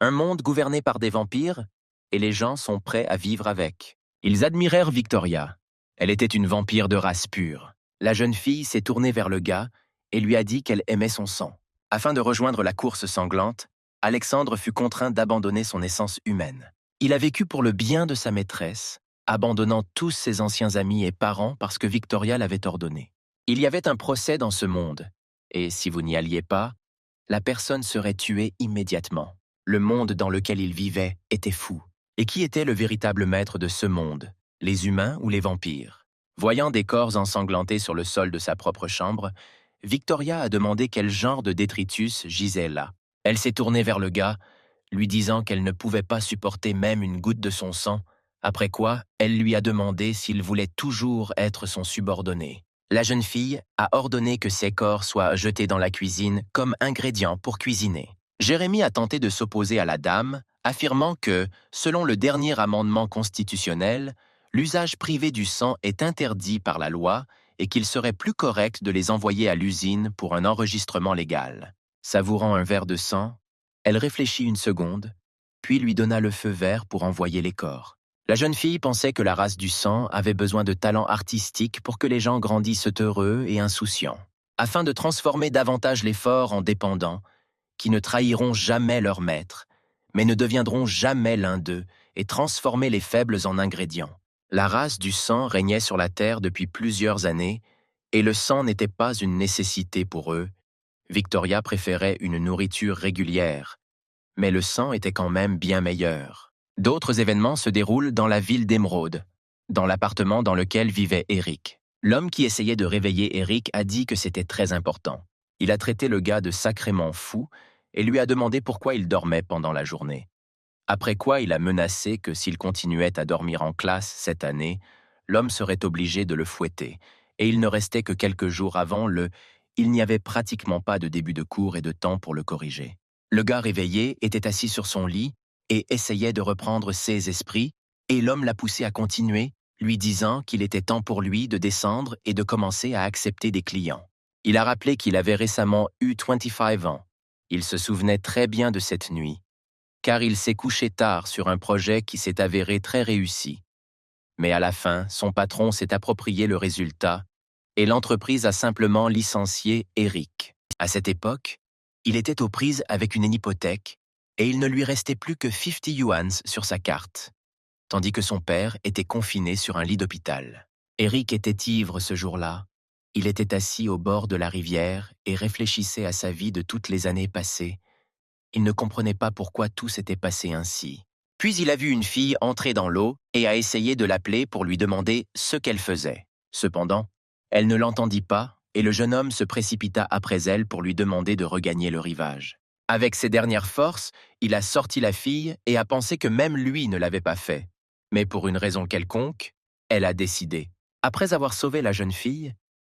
Un monde gouverné par des vampires, et les gens sont prêts à vivre avec. Ils admirèrent Victoria. Elle était une vampire de race pure. La jeune fille s'est tournée vers le gars et lui a dit qu'elle aimait son sang. Afin de rejoindre la course sanglante, Alexandre fut contraint d'abandonner son essence humaine. Il a vécu pour le bien de sa maîtresse, abandonnant tous ses anciens amis et parents parce que Victoria l'avait ordonné. Il y avait un procès dans ce monde, et si vous n'y alliez pas, la personne serait tuée immédiatement. Le monde dans lequel il vivait était fou. Et qui était le véritable maître de ce monde, les humains ou les vampires? Voyant des corps ensanglantés sur le sol de sa propre chambre, Victoria a demandé quel genre de détritus gisait là. Elle s'est tournée vers le gars, lui disant qu'elle ne pouvait pas supporter même une goutte de son sang, après quoi elle lui a demandé s'il voulait toujours être son subordonné. La jeune fille a ordonné que ces corps soient jetés dans la cuisine comme ingrédients pour cuisiner. Jérémie a tenté de s'opposer à la dame, affirmant que, selon le dernier amendement constitutionnel, l'usage privé du sang est interdit par la loi et qu'il serait plus correct de les envoyer à l'usine pour un enregistrement légal. Savourant un verre de sang, elle réfléchit une seconde, puis lui donna le feu vert pour envoyer les corps. La jeune fille pensait que la race du sang avait besoin de talent artistique pour que les gens grandissent heureux et insouciants, afin de transformer davantage les forts en dépendants, qui ne trahiront jamais leur maître, mais ne deviendront jamais l'un d'eux, et transformer les faibles en ingrédients. La race du sang régnait sur la terre depuis plusieurs années, et le sang n'était pas une nécessité pour eux. Victoria préférait une nourriture régulière, mais le sang était quand même bien meilleur. D'autres événements se déroulent dans la ville d'Émeraude, dans l'appartement dans lequel vivait Eric. L'homme qui essayait de réveiller Eric a dit que c'était très important. Il a traité le gars de sacrément fou et lui a demandé pourquoi il dormait pendant la journée. Après quoi, il a menacé que s'il continuait à dormir en classe cette année, l'homme serait obligé de le fouetter, et il ne restait que quelques jours avant il n'y avait pratiquement pas de début de cours et de temps pour le corriger. Le gars réveillé était assis sur son lit et essayait de reprendre ses esprits, et l'homme l'a poussé à continuer, lui disant qu'il était temps pour lui de descendre et de commencer à accepter des clients. Il a rappelé qu'il avait récemment eu 25 ans. Il se souvenait très bien de cette nuit, car il s'est couché tard sur un projet qui s'est avéré très réussi. Mais à la fin, son patron s'est approprié le résultat et l'entreprise a simplement licencié Eric. À cette époque, il était aux prises avec une hypothèque et il ne lui restait plus que 50 yuans sur sa carte, tandis que son père était confiné sur un lit d'hôpital. Eric était ivre ce jour-là. Il était assis au bord de la rivière et réfléchissait à sa vie de toutes les années passées. Il ne comprenait pas pourquoi tout s'était passé ainsi. Puis il a vu une fille entrer dans l'eau et a essayé de l'appeler pour lui demander ce qu'elle faisait. Cependant, elle ne l'entendit pas et le jeune homme se précipita après elle pour lui demander de regagner le rivage. Avec ses dernières forces, il a sorti la fille et a pensé que même lui ne l'avait pas fait. Mais pour une raison quelconque, elle a décidé. Après avoir sauvé la jeune fille,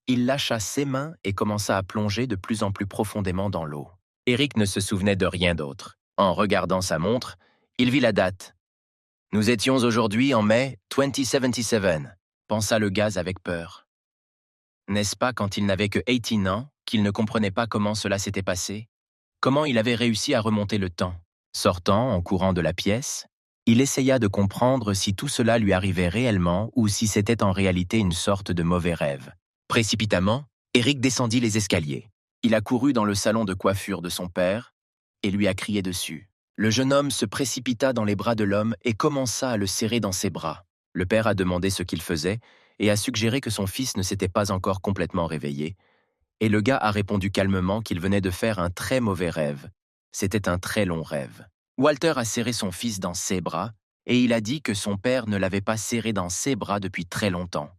il lâcha ses mains et commença à plonger de plus en plus profondément dans l'eau. Eric ne se souvenait de rien d'autre. En regardant sa montre, il vit la date. « Nous étions aujourd'hui en mai 2077, pensa le gaz avec peur. N'est-ce pas quand il n'avait que 18 ans qu'il ne comprenait pas comment cela s'était passé? Comment il avait réussi à remonter le temps? Sortant en courant de la pièce, il essaya de comprendre si tout cela lui arrivait réellement ou si c'était en réalité une sorte de mauvais rêve. Précipitamment, Eric descendit les escaliers. Il a couru dans le salon de coiffure de son père et lui a crié dessus. Le jeune homme se précipita dans les bras de l'homme et commença à le serrer dans ses bras. Le père a demandé ce qu'il faisait et a suggéré que son fils ne s'était pas encore complètement réveillé. Et le gars a répondu calmement qu'il venait de faire un très mauvais rêve. C'était un très long rêve. Walter a serré son fils dans ses bras et il a dit que son père ne l'avait pas serré dans ses bras depuis très longtemps.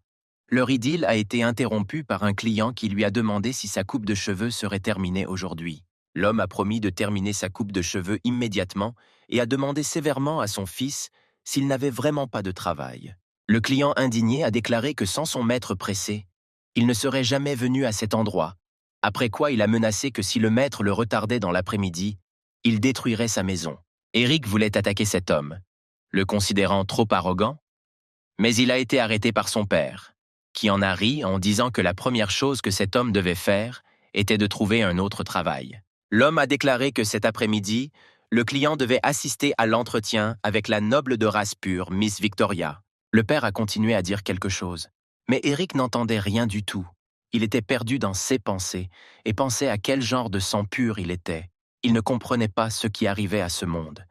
Leur idylle a été interrompue par un client qui lui a demandé si sa coupe de cheveux serait terminée aujourd'hui. L'homme a promis de terminer sa coupe de cheveux immédiatement et a demandé sévèrement à son fils s'il n'avait vraiment pas de travail. Le client indigné a déclaré que sans son maître pressé, il ne serait jamais venu à cet endroit, après quoi il a menacé que si le maître le retardait dans l'après-midi, il détruirait sa maison. Eric voulait attaquer cet homme, le considérant trop arrogant, mais il a été arrêté par son père, qui en a ri en disant que la première chose que cet homme devait faire était de trouver un autre travail. L'homme a déclaré que cet après-midi, Le client devait assister à l'entretien avec la noble de race pure, Miss Victoria. Le père a continué à dire quelque chose. Mais Eric n'entendait rien du tout. Il était perdu dans ses pensées et pensait à quel genre de sang pur il était. Il ne comprenait pas ce qui arrivait à ce monde.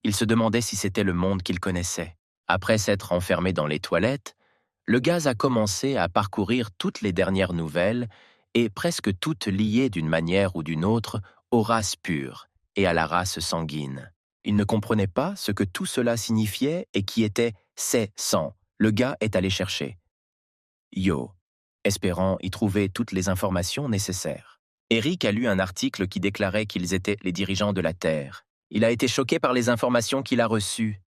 Il se demandait si c'était le monde qu'il connaissait. Après s'être enfermé dans les toilettes, le gaz a commencé à parcourir toutes les dernières nouvelles et presque toutes liées d'une manière ou d'une autre aux races pures et à la race sanguine. Il ne comprenait pas ce que tout cela signifiait et qui était « c'est sang ». Le gars est allé chercher. Yo, espérant y trouver toutes les informations nécessaires. Eric a lu un article qui déclarait qu'ils étaient les dirigeants de la Terre. Il a été choqué par les informations qu'il a reçues.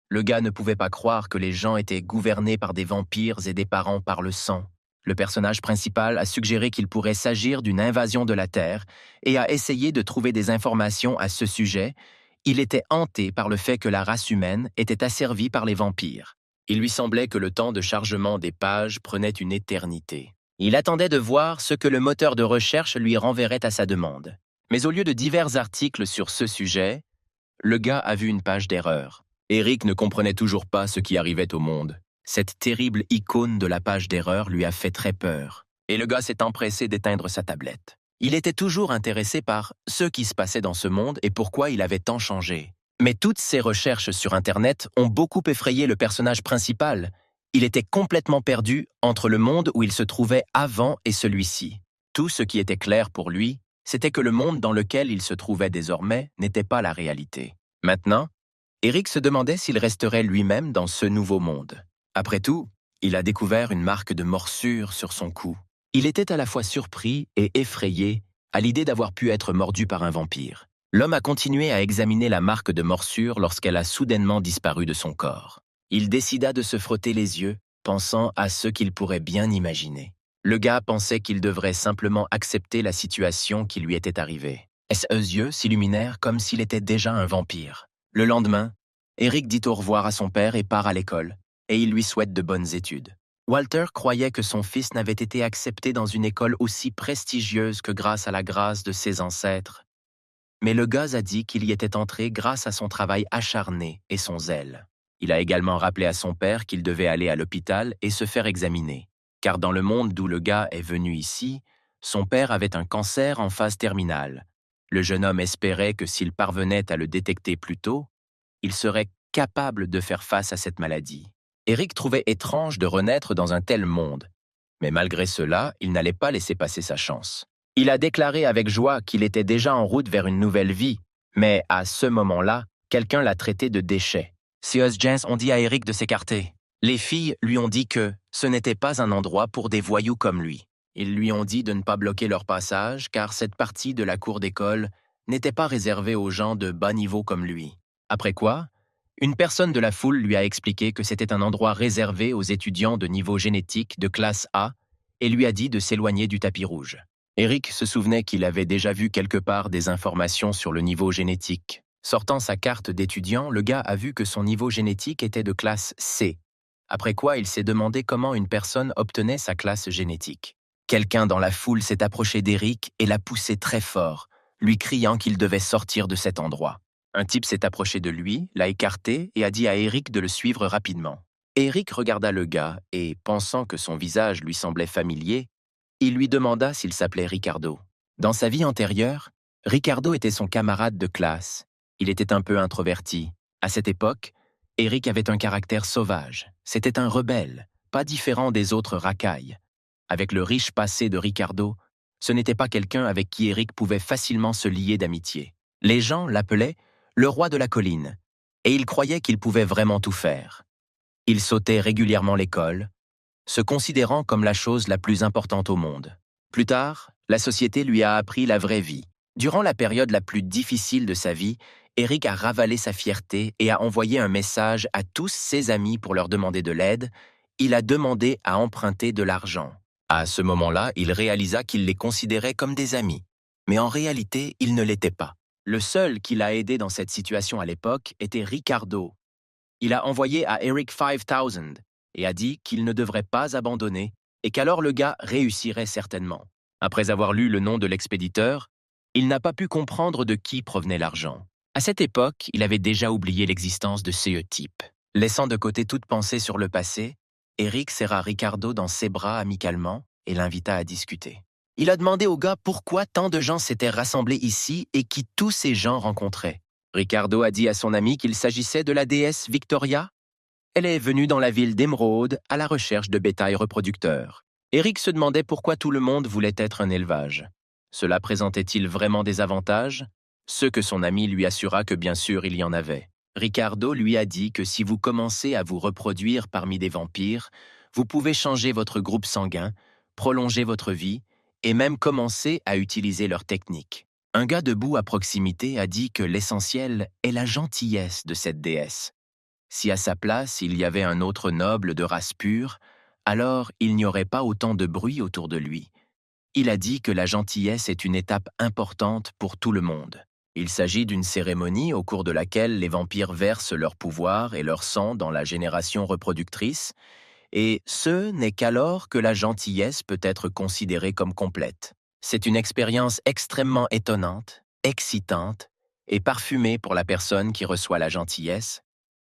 Le gars ne pouvait pas croire que les gens étaient gouvernés par des vampires et des parents par le sang. Le personnage principal a suggéré qu'il pourrait s'agir d'une invasion de la Terre et a essayé de trouver des informations à ce sujet. Il était hanté par le fait que la race humaine était asservie par les vampires. Il lui semblait que le temps de chargement des pages prenait une éternité. Il attendait de voir ce que le moteur de recherche lui renverrait à sa demande. Mais au lieu de divers articles sur ce sujet, le gars a vu une page d'erreur. Eric ne comprenait toujours pas ce qui arrivait au monde. Cette terrible icône de la page d'erreur lui a fait très peur. Et le gars s'est empressé d'éteindre sa tablette. Il était toujours intéressé par ce qui se passait dans ce monde et pourquoi il avait tant changé. Mais toutes ces recherches sur Internet ont beaucoup effrayé le personnage principal. Il était complètement perdu entre le monde où il se trouvait avant et celui-ci. Tout ce qui était clair pour lui, c'était que le monde dans lequel il se trouvait désormais n'était pas la réalité. Maintenant, Eric se demandait s'il resterait lui-même dans ce nouveau monde. Après tout, il a découvert une marque de morsure sur son cou. Il était à la fois surpris et effrayé à l'idée d'avoir pu être mordu par un vampire. L'homme a continué à examiner la marque de morsure lorsqu'elle a soudainement disparu de son corps. Il décida de se frotter les yeux, pensant à ce qu'il pourrait bien imaginer. Le gars pensait qu'il devrait simplement accepter la situation qui lui était arrivée. Ses yeux s'illuminèrent comme s'il était déjà un vampire. Le lendemain, Eric dit au revoir à son père et part à l'école, et il lui souhaite de bonnes études. Walter croyait que son fils n'avait été accepté dans une école aussi prestigieuse que grâce à la grâce de ses ancêtres. Mais le gars a dit qu'il y était entré grâce à son travail acharné et son zèle. Il a également rappelé à son père qu'il devait aller à l'hôpital et se faire examiner, car dans le monde d'où le gars est venu ici, son père avait un cancer en phase terminale. Le jeune homme espérait que s'il parvenait à le détecter plus tôt, il serait capable de faire face à cette maladie. Eric trouvait étrange de renaître dans un tel monde, mais malgré cela, il n'allait pas laisser passer sa chance. Il a déclaré avec joie qu'il était déjà en route vers une nouvelle vie, mais à ce moment-là, quelqu'un l'a traité de déchet. Ces gens ont dit à Eric de s'écarter. Les filles lui ont dit que ce n'était pas un endroit pour des voyous comme lui. Ils lui ont dit de ne pas bloquer leur passage, car cette partie de la cour d'école n'était pas réservée aux gens de bas niveau comme lui. Après quoi, une personne de la foule lui a expliqué que c'était un endroit réservé aux étudiants de niveau génétique de classe A et lui a dit de s'éloigner du tapis rouge. Eric se souvenait qu'il avait déjà vu quelque part des informations sur le niveau génétique. Sortant sa carte d'étudiant, le gars a vu que son niveau génétique était de classe C. Après quoi, il s'est demandé comment une personne obtenait sa classe génétique. Quelqu'un dans la foule s'est approché d'Eric et l'a poussé très fort, lui criant qu'il devait sortir de cet endroit. Un type s'est approché de lui, l'a écarté et a dit à Eric de le suivre rapidement. Eric regarda le gars et, pensant que son visage lui semblait familier, il lui demanda s'il s'appelait Ricardo. Dans sa vie antérieure, Ricardo était son camarade de classe. Il était un peu introverti. À cette époque, Eric avait un caractère sauvage. C'était un rebelle, pas différent des autres racailles. Avec le riche passé de Ricardo, ce n'était pas quelqu'un avec qui Eric pouvait facilement se lier d'amitié. Les gens l'appelaient le roi de la colline, et il croyait qu'il pouvait vraiment tout faire. Il sautait régulièrement l'école, se considérant comme la chose la plus importante au monde. Plus tard, la société lui a appris la vraie vie. Durant la période la plus difficile de sa vie, Eric a ravalé sa fierté et a envoyé un message à tous ses amis pour leur demander de l'aide. Il a demandé à emprunter de l'argent. À ce moment-là, il réalisa qu'il les considérait comme des amis. Mais en réalité, il ne l'était pas. Le seul qui l'a aidé dans cette situation à l'époque était Ricardo. Il a envoyé à Eric 5000 et a dit qu'il ne devrait pas abandonner et qu'alors le gars réussirait certainement. Après avoir lu le nom de l'expéditeur, il n'a pas pu comprendre de qui provenait l'argent. À cette époque, il avait déjà oublié l'existence de ce type. Laissant de côté toute pensée sur le passé, Eric serra Ricardo dans ses bras amicalement et l'invita à discuter. Il a demandé au gars pourquoi tant de gens s'étaient rassemblés ici et qui tous ces gens rencontraient. Ricardo a dit à son ami qu'il s'agissait de la déesse Victoria. Elle est venue dans la ville d'Émeraude à la recherche de bétail reproducteur. Eric se demandait pourquoi tout le monde voulait être un élevage. Cela présentait-il vraiment des avantages? Ce que son ami lui assura que bien sûr il y en avait. Ricardo lui a dit que si vous commencez à vous reproduire parmi des vampires, vous pouvez changer votre groupe sanguin, prolonger votre vie et même commencer à utiliser leur technique. Un gars debout à proximité a dit que l'essentiel est la gentillesse de cette déesse. Si à sa place il y avait un autre noble de race pure, alors il n'y aurait pas autant de bruit autour de lui. Il a dit que la gentillesse est une étape importante pour tout le monde. Il s'agit d'une cérémonie au cours de laquelle les vampires versent leur pouvoir et leur sang dans la génération reproductrice, et ce n'est qu'alors que la gentillesse peut être considérée comme complète. C'est une expérience extrêmement étonnante, excitante et parfumée pour la personne qui reçoit la gentillesse.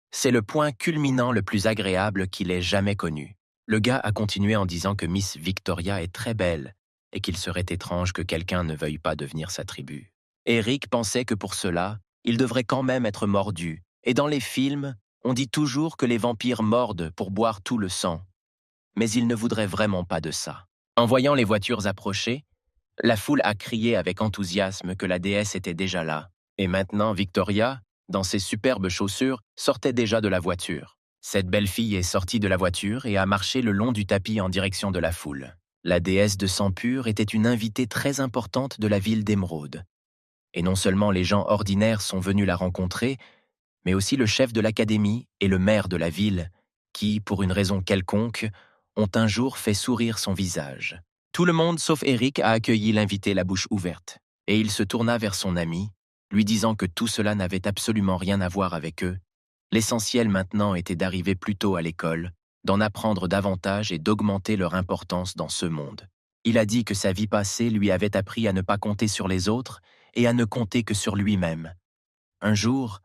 C'est le point culminant le plus agréable qu'il ait jamais connu. Le gars a continué en disant que Miss Victoria est très belle et qu'il serait étrange que quelqu'un ne veuille pas devenir sa tribu. Eric pensait que pour cela, il devrait quand même être mordu, et dans les films, on dit toujours que les vampires mordent pour boire tout le sang. Mais il ne voudrait vraiment pas de ça. En voyant les voitures approcher, la foule a crié avec enthousiasme que la déesse était déjà là. Et maintenant, Victoria, dans ses superbes chaussures, sortait déjà de la voiture. Cette belle fille est sortie de la voiture et a marché le long du tapis en direction de la foule. La déesse de sang pur était une invitée très importante de la ville d'Émeraude. Et non seulement les gens ordinaires sont venus la rencontrer, mais aussi le chef de l'académie et le maire de la ville, qui, pour une raison quelconque, ont un jour fait sourire son visage. Tout le monde, sauf Eric, a accueilli l'invité la bouche ouverte, et il se tourna vers son ami, lui disant que tout cela n'avait absolument rien à voir avec eux. L'essentiel maintenant était d'arriver plus tôt à l'école, d'en apprendre davantage et d'augmenter leur importance dans ce monde. Il a dit que sa vie passée lui avait appris à ne pas compter sur les autres et à ne compter que sur lui-même. Un jour,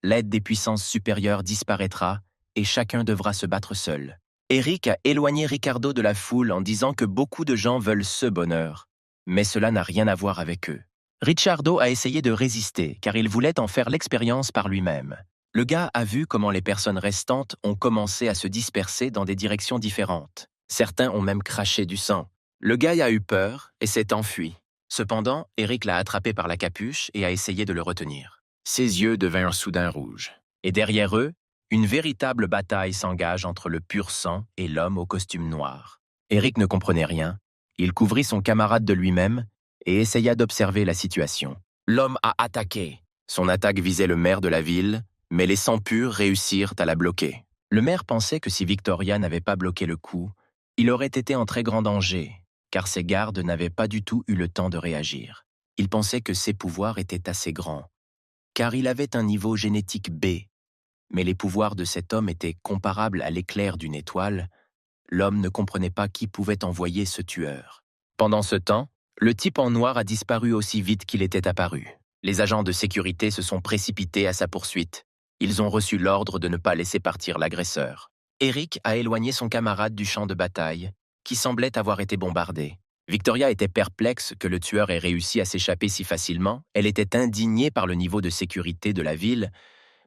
l'aide des puissances supérieures disparaîtra et chacun devra se battre seul. Eric a éloigné Ricardo de la foule en disant que beaucoup de gens veulent ce bonheur, mais cela n'a rien à voir avec eux. Ricciardo a essayé de résister car il voulait en faire l'expérience par lui-même. Le gars a vu comment les personnes restantes ont commencé à se disperser dans des directions différentes. Certains ont même craché du sang. Le gars a eu peur et s'est enfui. Cependant, Eric l'a attrapé par la capuche et a essayé de le retenir. Ses yeux devinrent soudain rouges. Et derrière eux, une véritable bataille s'engage entre le pur sang et l'homme au costume noir. Eric ne comprenait rien. Il couvrit son camarade de lui-même et essaya d'observer la situation. L'homme a attaqué. Son attaque visait le maire de la ville, mais les sangs purs réussirent à la bloquer. Le maire pensait que si Victoria n'avait pas bloqué le coup, il aurait été en très grand danger, car ses gardes n'avaient pas du tout eu le temps de réagir. Il pensait que ses pouvoirs étaient assez grands, car il avait un niveau génétique B, mais les pouvoirs de cet homme étaient comparables à l'éclair d'une étoile. L'homme ne comprenait pas qui pouvait envoyer ce tueur. Pendant ce temps, le type en noir a disparu aussi vite qu'il était apparu. Les agents de sécurité se sont précipités à sa poursuite. Ils ont reçu l'ordre de ne pas laisser partir l'agresseur. Eric a éloigné son camarade du champ de bataille, qui semblait avoir été bombardé. Victoria était perplexe que le tueur ait réussi à s'échapper si facilement. Elle était indignée par le niveau de sécurité de la ville,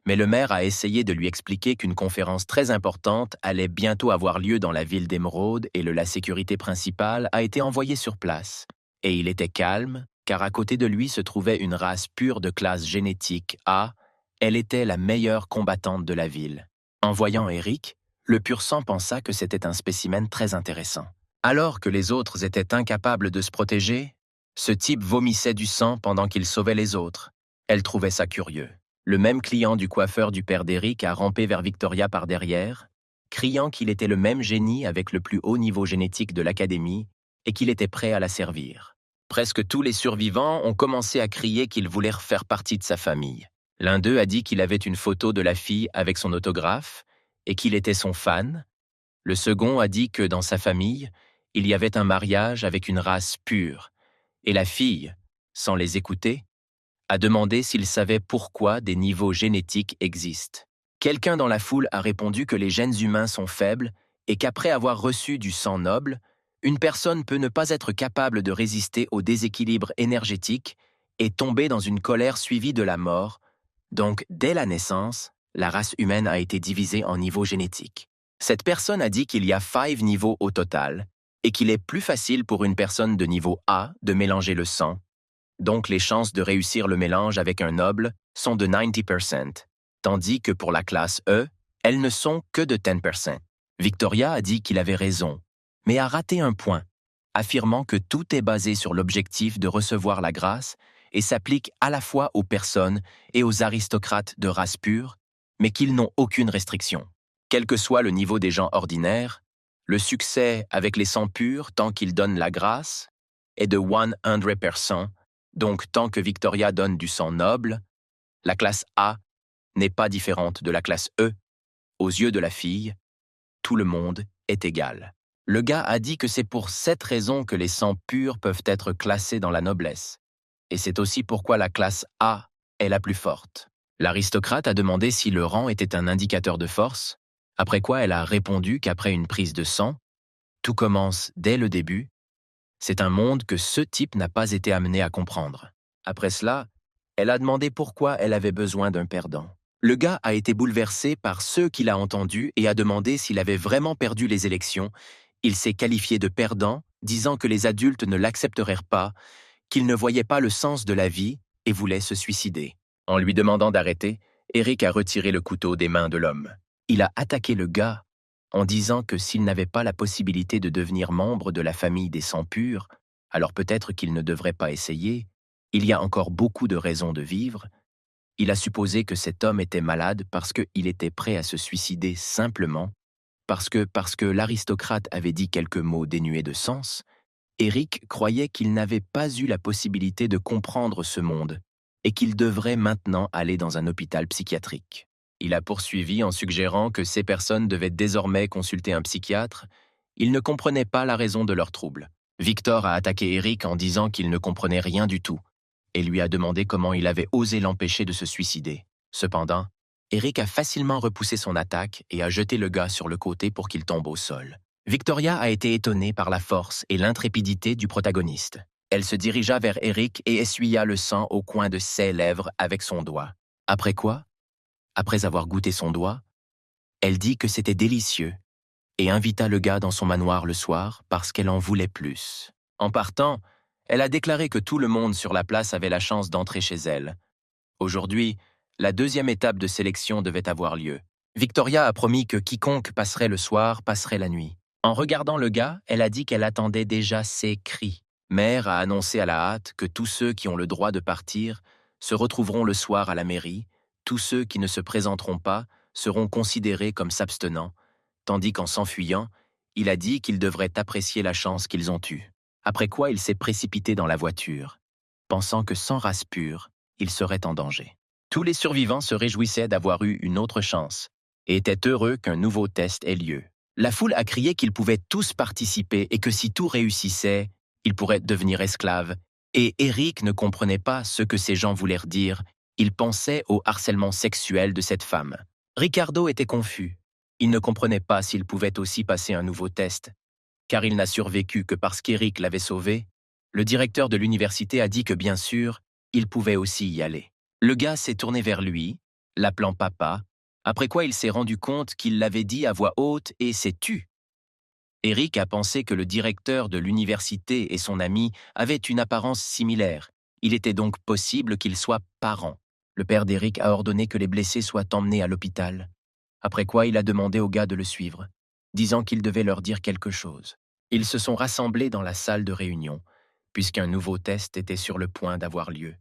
mais le maire a essayé de lui expliquer qu'une conférence très importante allait bientôt avoir lieu dans la ville d'Émeraude et la sécurité principale a été envoyée sur place. Et il était calme, car à côté de lui se trouvait une race pure de classe génétique A. Elle était la meilleure combattante de la ville. En voyant Eric, le pur sang pensa que c'était un spécimen très intéressant. Alors que les autres étaient incapables de se protéger, ce type vomissait du sang pendant qu'il sauvait les autres. Elle trouvait ça curieux. Le même client du coiffeur du père d'Eric a rampé vers Victoria par derrière, criant qu'il était le même génie avec le plus haut niveau génétique de l'académie et qu'il était prêt à la servir. Presque tous les survivants ont commencé à crier qu'ils voulaient faire partie de sa famille. L'un d'eux a dit qu'il avait une photo de la fille avec son autographe et qu'il était son fan. Le second a dit que dans sa famille, il y avait un mariage avec une race pure, et la fille, sans les écouter, a demandé s'il savait pourquoi des niveaux génétiques existent. Quelqu'un dans la foule a répondu que les gènes humains sont faibles et qu'après avoir reçu du sang noble, une personne peut ne pas être capable de résister au déséquilibre énergétique et tomber dans une colère suivie de la mort. Donc, dès la naissance, la race humaine a été divisée en niveaux génétiques. Cette personne a dit qu'il y a 5 niveaux au total et qu'il est plus facile pour une personne de niveau A de mélanger le sang. Donc, les chances de réussir le mélange avec un noble sont de 90%, tandis que pour la classe E, elles ne sont que de 10%. Victoria a dit qu'il avait raison, mais a raté un point, affirmant que tout est basé sur l'objectif de recevoir la grâce et s'applique à la fois aux personnes et aux aristocrates de race pure, mais qu'ils n'ont aucune restriction. Quel que soit le niveau des gens ordinaires, le succès avec les sangs purs tant qu'ils donnent la grâce est de 100%, donc tant que Victoria donne du sang noble, la classe A n'est pas différente de la classe E. Aux yeux de la fille, tout le monde est égal. Le gars a dit que c'est pour cette raison que les sangs purs peuvent être classés dans la noblesse. Et c'est aussi pourquoi la classe A est la plus forte. L'aristocrate a demandé si le rang était un indicateur de force, après quoi elle a répondu qu'après une prise de sang, tout commence dès le début. C'est un monde que ce type n'a pas été amené à comprendre. Après cela, elle a demandé pourquoi elle avait besoin d'un perdant. Le gars a été bouleversé par ceux qu'il a entendus et a demandé s'il avait vraiment perdu les élections. Il s'est qualifié de perdant, disant que les adultes ne l'accepteraient pas, qu'il ne voyait pas le sens de la vie et voulait se suicider. En lui demandant d'arrêter, Eric a retiré le couteau des mains de l'homme. Il a attaqué le gars en disant que s'il n'avait pas la possibilité de devenir membre de la famille des sangs purs, alors peut-être qu'il ne devrait pas essayer. Il y a encore beaucoup de raisons de vivre. Il a supposé que cet homme était malade parce qu'il était prêt à se suicider simplement, parce que l'aristocrate avait dit quelques mots dénués de sens. Eric croyait qu'il n'avait pas eu la possibilité de comprendre ce monde et qu'il devrait maintenant aller dans un hôpital psychiatrique. Il a poursuivi en suggérant que ces personnes devaient désormais consulter un psychiatre. Il ne comprenait pas la raison de leurs troubles. Victor a attaqué Eric en disant qu'il ne comprenait rien du tout et lui a demandé comment il avait osé l'empêcher de se suicider. Cependant, Eric a facilement repoussé son attaque et a jeté le gars sur le côté pour qu'il tombe au sol. Victoria a été étonnée par la force et l'intrépidité du protagoniste. Elle se dirigea vers Eric et essuya le sang au coin de ses lèvres avec son doigt. Après quoi, après avoir goûté son doigt, elle dit que c'était délicieux et invita le gars dans son manoir le soir parce qu'elle en voulait plus. En partant, elle a déclaré que tout le monde sur la place avait la chance d'entrer chez elle. Aujourd'hui, la deuxième étape de sélection devait avoir lieu. Victoria a promis que quiconque passerait le soir passerait la nuit. En regardant le gars, elle a dit qu'elle attendait déjà ses cris. Mère a annoncé à la hâte que tous ceux qui ont le droit de partir se retrouveront le soir à la mairie. Tous ceux qui ne se présenteront pas seront considérés comme s'abstenant, tandis qu'en s'enfuyant, il a dit qu'ils devraient apprécier la chance qu'ils ont eue. Après quoi il s'est précipité dans la voiture, pensant que sans race pure, il serait en danger. Tous les survivants se réjouissaient d'avoir eu une autre chance et étaient heureux qu'un nouveau test ait lieu. La foule a crié qu'ils pouvaient tous participer et que si tout réussissait, ils pourraient devenir esclaves. Et Eric ne comprenait pas ce que ces gens voulaient dire. Il pensait au harcèlement sexuel de cette femme. Ricardo était confus. Il ne comprenait pas s'il pouvait aussi passer un nouveau test. Car il n'a survécu que parce qu'Eric l'avait sauvé, le directeur de l'université a dit que bien sûr, il pouvait aussi y aller. Le gars s'est tourné vers lui, l'appelant papa, après quoi il s'est rendu compte qu'il l'avait dit à voix haute et s'est tu. Eric a pensé que le directeur de l'université et son ami avaient une apparence similaire. Il était donc possible qu'ils soient parents. Le père d'Eric a ordonné que les blessés soient emmenés à l'hôpital, après quoi il a demandé aux gars de le suivre, disant qu'il devait leur dire quelque chose. Ils se sont rassemblés dans la salle de réunion, puisqu'un nouveau test était sur le point d'avoir lieu.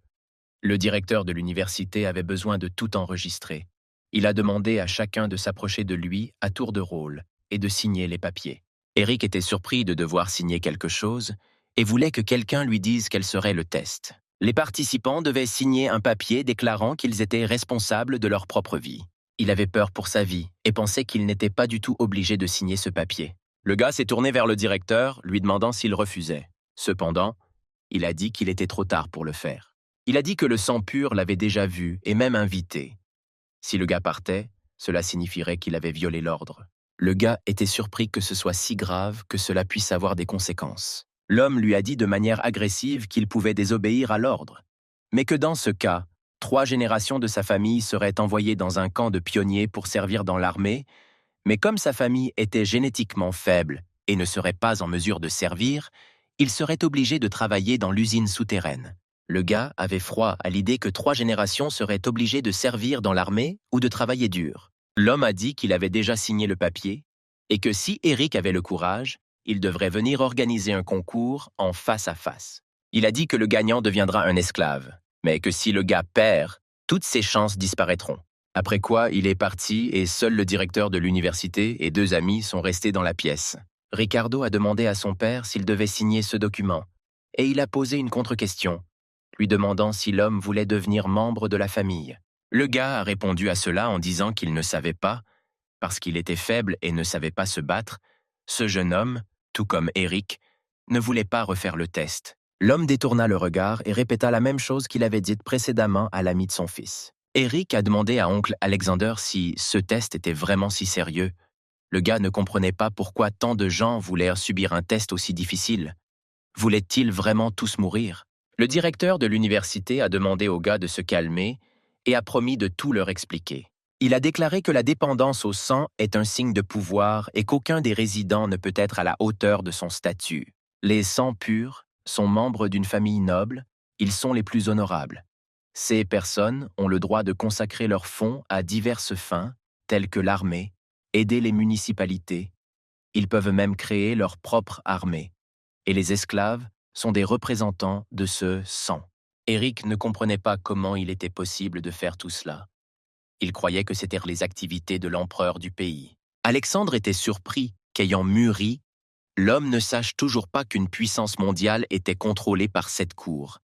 Le directeur de l'université avait besoin de tout enregistrer. Il a demandé à chacun de s'approcher de lui à tour de rôle et de signer les papiers. Eric était surpris de devoir signer quelque chose et voulait que quelqu'un lui dise quel serait le test. Les participants devaient signer un papier déclarant qu'ils étaient responsables de leur propre vie. Il avait peur pour sa vie et pensait qu'il n'était pas du tout obligé de signer ce papier. Le gars s'est tourné vers le directeur, lui demandant s'il refusait. Cependant, il a dit qu'il était trop tard pour le faire. Il a dit que le sang pur l'avait déjà vu et même invité. Si le gars partait, cela signifierait qu'il avait violé l'ordre. Le gars était surpris que ce soit si grave que cela puisse avoir des conséquences. L'homme lui a dit de manière agressive qu'il pouvait désobéir à l'ordre, mais que dans ce cas, 3 générations de sa famille seraient envoyées dans un camp de pionniers pour servir dans l'armée, mais comme sa famille était génétiquement faible et ne serait pas en mesure de servir, il serait obligé de travailler dans l'usine souterraine. Le gars avait froid à l'idée que 3 générations seraient obligées de servir dans l'armée ou de travailler dur. L'homme a dit qu'il avait déjà signé le papier et que si Eric avait le courage, il devrait venir organiser un concours en face à face. Il a dit que le gagnant deviendra un esclave, mais que si le gars perd, toutes ses chances disparaîtront. Après quoi, il est parti et seul le directeur de l'université et 2 amis sont restés dans la pièce. Ricardo a demandé à son père s'il devait signer ce document, et il a posé une contre-question, lui demandant si l'homme voulait devenir membre de la famille. Le gars a répondu à cela en disant qu'il ne savait pas, parce qu'il était faible et ne savait pas se battre. Ce jeune homme, tout comme Eric, ne voulait pas refaire le test. L'homme détourna le regard et répéta la même chose qu'il avait dite précédemment à l'ami de son fils. Eric a demandé à oncle Alexander si ce test était vraiment si sérieux. Le gars ne comprenait pas pourquoi tant de gens voulaient subir un test aussi difficile. Voulaient-ils vraiment tous mourir? Le directeur de l'université a demandé aux gars de se calmer et a promis de tout leur expliquer. Il a déclaré que la dépendance au sang est un signe de pouvoir et qu'aucun des résidents ne peut être à la hauteur de son statut. Les sangs purs sont membres d'une famille noble, ils sont les plus honorables. Ces personnes ont le droit de consacrer leurs fonds à diverses fins, telles que l'armée, aider les municipalités. Ils peuvent même créer leur propre armée. Et les esclaves sont des représentants de ce sang. Eric ne comprenait pas comment il était possible de faire tout cela. Il croyait que c'étaient les activités de l'empereur du pays. Alexandre était surpris qu'ayant mûri, l'homme ne sache toujours pas qu'une puissance mondiale était contrôlée par cette cour,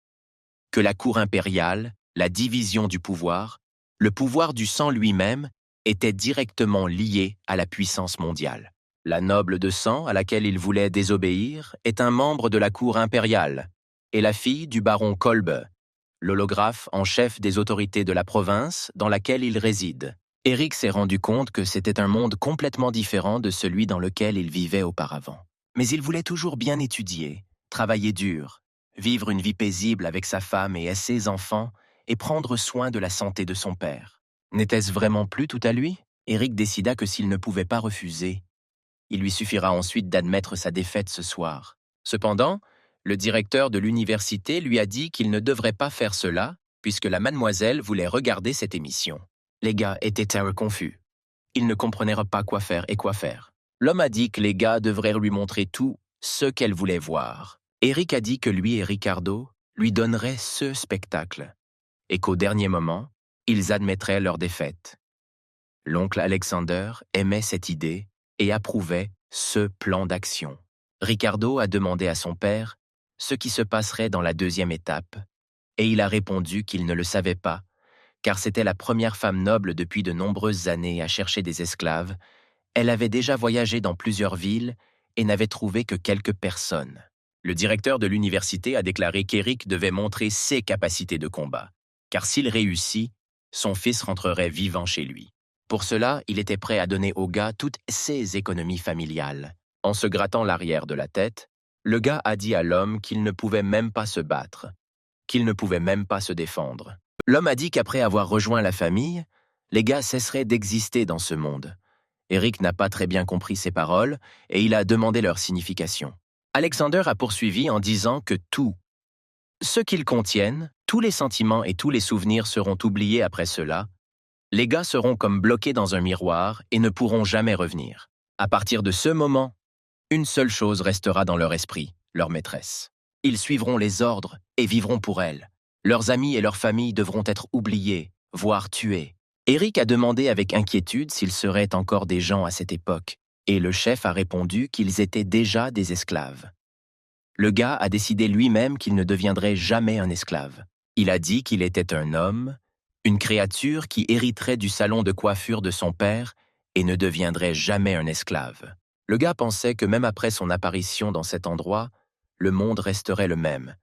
que la cour impériale, la division du pouvoir, le pouvoir du sang lui-même, étaient directement liés à la puissance mondiale. La noble de sang à laquelle il voulait désobéir est un membre de la cour impériale et la fille du baron Kolbe, l'holographe en chef des autorités de la province dans laquelle il réside. Eric s'est rendu compte que c'était un monde complètement différent de celui dans lequel il vivait auparavant. Mais il voulait toujours bien étudier, travailler dur, vivre une vie paisible avec sa femme et ses enfants et prendre soin de la santé de son père. N'était-ce vraiment plus tout à lui? Eric décida que s'il ne pouvait pas refuser, il lui suffira ensuite d'admettre sa défaite ce soir. Cependant, le directeur de l'université lui a dit qu'il ne devrait pas faire cela, puisque la mademoiselle voulait regarder cette émission. Les gars étaient très confus. Ils ne comprenaient pas quoi faire et quoi faire. L'homme a dit que les gars devraient lui montrer tout ce qu'elle voulait voir. Eric a dit que lui et Ricardo lui donneraient ce spectacle, et qu'au dernier moment, ils admettraient leur défaite. L'oncle Alexander aimait cette idée et approuvait ce plan d'action. Ricardo a demandé à son père ce qui se passerait dans la 2e étape, et il a répondu qu'il ne le savait pas, car c'était la première femme noble depuis de nombreuses années à chercher des esclaves. Elle avait déjà voyagé dans plusieurs villes et n'avait trouvé que quelques personnes. Le directeur de l'université a déclaré qu'Eric devait montrer ses capacités de combat, car s'il réussit, son fils rentrerait vivant chez lui. Pour cela, il était prêt à donner au gars toutes ses économies familiales. En se grattant l'arrière de la tête, le gars a dit à l'homme qu'il ne pouvait même pas se battre, qu'il ne pouvait même pas se défendre. L'homme a dit qu'après avoir rejoint la famille, les gars cesseraient d'exister dans ce monde. Eric n'a pas très bien compris ces paroles et il a demandé leur signification. Alexander a poursuivi en disant que tout ce qu'ils contiennent, tous les sentiments et tous les souvenirs seront oubliés après cela. Les gars seront comme bloqués dans un miroir et ne pourront jamais revenir. À partir de ce moment, une seule chose restera dans leur esprit, leur maîtresse. Ils suivront les ordres et vivront pour elle. Leurs amis et leurs familles devront être oubliés, voire tués. Eric a demandé avec inquiétude s'il serait encore des gens à cette époque, et le chef a répondu qu'ils étaient déjà des esclaves. Le gars a décidé lui-même qu'il ne deviendrait jamais un esclave. Il a dit qu'il était un homme, une créature qui hériterait du salon de coiffure de son père et ne deviendrait jamais un esclave. Le gars pensait que même après son apparition dans cet endroit, le monde resterait le même.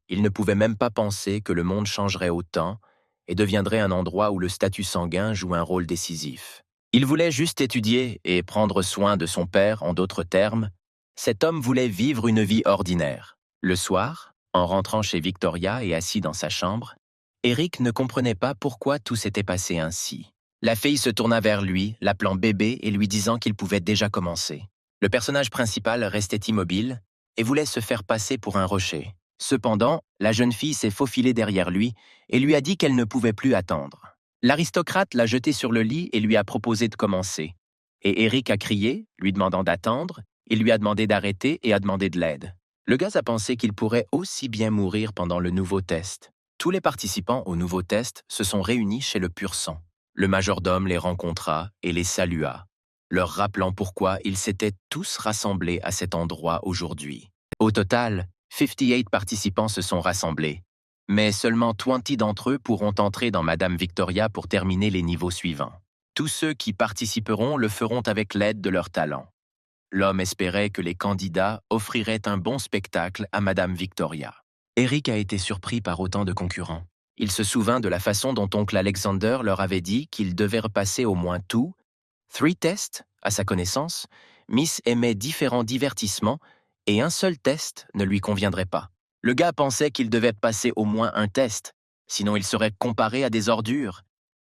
Il ne pouvait même pas penser que le monde changerait autant et deviendrait un endroit où le statut sanguin joue un rôle décisif. Il voulait juste étudier et prendre soin de son père, en d'autres termes. Cet homme voulait vivre une vie ordinaire. Le soir, en rentrant chez Victoria et assis dans sa chambre, Eric ne comprenait pas pourquoi tout s'était passé ainsi. La fille se tourna vers lui, l'appelant bébé et lui disant qu'il pouvait déjà commencer. Le personnage principal restait immobile et voulait se faire passer pour un rocher. Cependant, la jeune fille s'est faufilée derrière lui et lui a dit qu'elle ne pouvait plus attendre. L'aristocrate l'a jeté sur le lit et lui a proposé de commencer. Et Eric a crié, lui demandant d'attendre, il lui a demandé d'arrêter et a demandé de l'aide. Le gars a pensé qu'il pourrait aussi bien mourir pendant le nouveau test. Tous les participants au nouveau test se sont réunis chez le pur sang. Le majordome les rencontra et les salua, leur rappelant pourquoi ils s'étaient tous rassemblés à cet endroit aujourd'hui. Au total, 58 participants se sont rassemblés, mais seulement 20 d'entre eux pourront entrer dans Madame Victoria pour terminer les niveaux suivants. Tous ceux qui participeront le feront avec l'aide de leur talent. L'homme espérait que les candidats offriraient un bon spectacle à Madame Victoria. Eric a été surpris par autant de concurrents. Il se souvint de la façon dont oncle Alexander leur avait dit qu'il devait repasser au moins 3 tests. À sa connaissance, Miss aimait différents divertissements et un seul test ne lui conviendrait pas. Le gars pensait qu'il devait passer au moins un test, sinon il serait comparé à des ordures.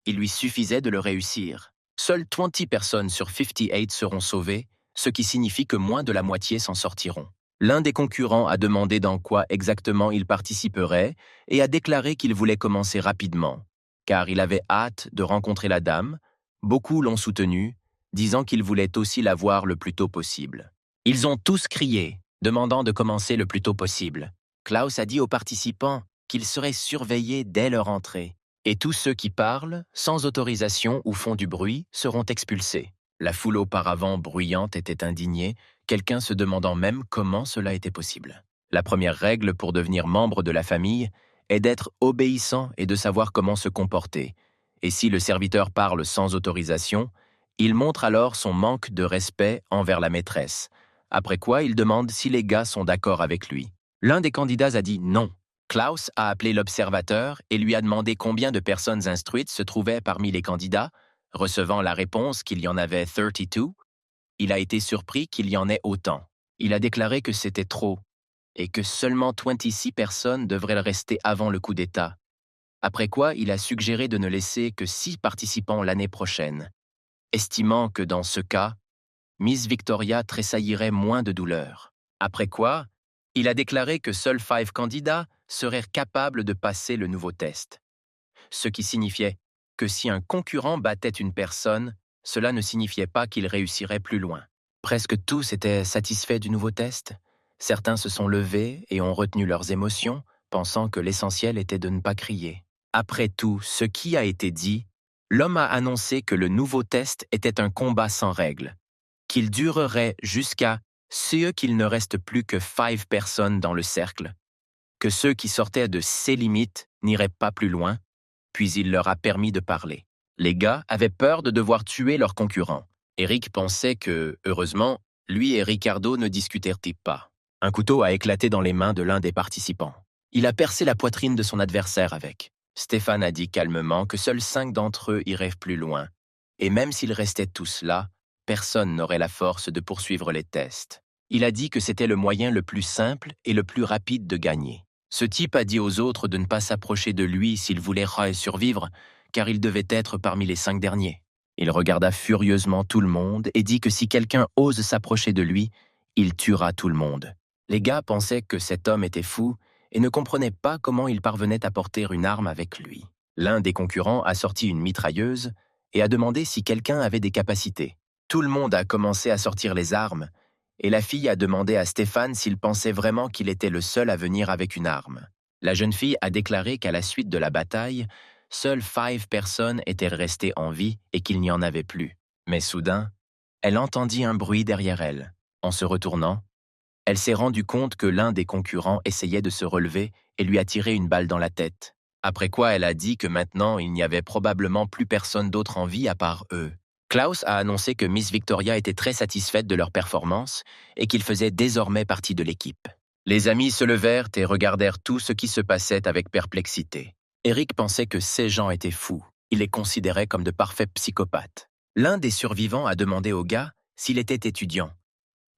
Il lui suffisait de le réussir. Seules 20 personnes sur 58 seront sauvées, ce qui signifie que moins de la moitié s'en sortiront. L'un des concurrents a demandé dans quoi exactement il participerait et a déclaré qu'il voulait commencer rapidement, car il avait hâte de rencontrer la dame. Beaucoup l'ont soutenu, disant qu'il voulait aussi la voir le plus tôt possible. Ils ont tous crié, demandant de commencer le plus tôt possible. Klaus a dit aux participants qu'ils seraient surveillés dès leur entrée, et tous ceux qui parlent, sans autorisation ou font du bruit, seront expulsés. La foule auparavant bruyante était indignée, quelqu'un se demandant même comment cela était possible. La première règle pour devenir membre de la famille est d'être obéissant et de savoir comment se comporter. Et si le serviteur parle sans autorisation, il montre alors son manque de respect envers la maîtresse, après quoi il demande si les gars sont d'accord avec lui. L'un des candidats a dit non. Klaus a appelé l'observateur et lui a demandé combien de personnes instruites se trouvaient parmi les candidats. Recevant la réponse qu'il y en avait 32, il a été surpris qu'il y en ait autant. Il a déclaré que c'était trop et que seulement 26 personnes devraient le rester avant le coup d'État. Après quoi, il a suggéré de ne laisser que 6 participants l'année prochaine, estimant que dans ce cas, Miss Victoria tressaillirait moins de douleur. Après quoi, il a déclaré que seuls 5 candidats seraient capables de passer le nouveau test, ce qui signifiait que si un concurrent battait une personne, cela ne signifiait pas qu'il réussirait plus loin. Presque tous étaient satisfaits du nouveau test. Certains se sont levés et ont retenu leurs émotions, pensant que l'essentiel était de ne pas crier. Après tout ce qui a été dit, l'homme a annoncé que le nouveau test était un combat sans règles, qu'il durerait jusqu'à ce qu'il ne reste plus que 5 personnes dans le cercle, que ceux qui sortaient de ses limites n'iraient pas plus loin, puis il leur a permis de parler. Les gars avaient peur de devoir tuer leurs concurrents. Eric pensait que, heureusement, lui et Ricardo ne discutèrent pas. Un couteau a éclaté dans les mains de l'un des participants. Il a percé la poitrine de son adversaire avec. Stéphane a dit calmement que seuls 5 d'entre eux iraient plus loin. Et même s'ils restaient tous là, personne n'aurait la force de poursuivre les tests. Il a dit que c'était le moyen le plus simple et le plus rapide de gagner. Ce type a dit aux autres de ne pas s'approcher de lui s'il voulait survivre, car il devait être parmi les 5 derniers. Il regarda furieusement tout le monde et dit que si quelqu'un ose s'approcher de lui, il tuera tout le monde. Les gars pensaient que cet homme était fou et ne comprenaient pas comment il parvenait à porter une arme avec lui. L'un des concurrents a sorti une mitrailleuse et a demandé si quelqu'un avait des capacités. Tout le monde a commencé à sortir les armes, et la fille a demandé à Stéphane s'il pensait vraiment qu'il était le seul à venir avec une arme. La jeune fille a déclaré qu'à la suite de la bataille, seules 5 personnes étaient restées en vie et qu'il n'y en avait plus. Mais soudain, elle entendit un bruit derrière elle. En se retournant, elle s'est rendue compte que l'un des concurrents essayait de se relever et lui a tiré une balle dans la tête. Après quoi, elle a dit que maintenant, il n'y avait probablement plus personne d'autre en vie à part eux. Klaus a annoncé que Miss Victoria était très satisfaite de leur performance et qu'il faisait désormais partie de l'équipe. Les amis se levèrent et regardèrent tout ce qui se passait avec perplexité. Eric pensait que ces gens étaient fous. Il les considérait comme de parfaits psychopathes. L'un des survivants a demandé au gars s'il était étudiant,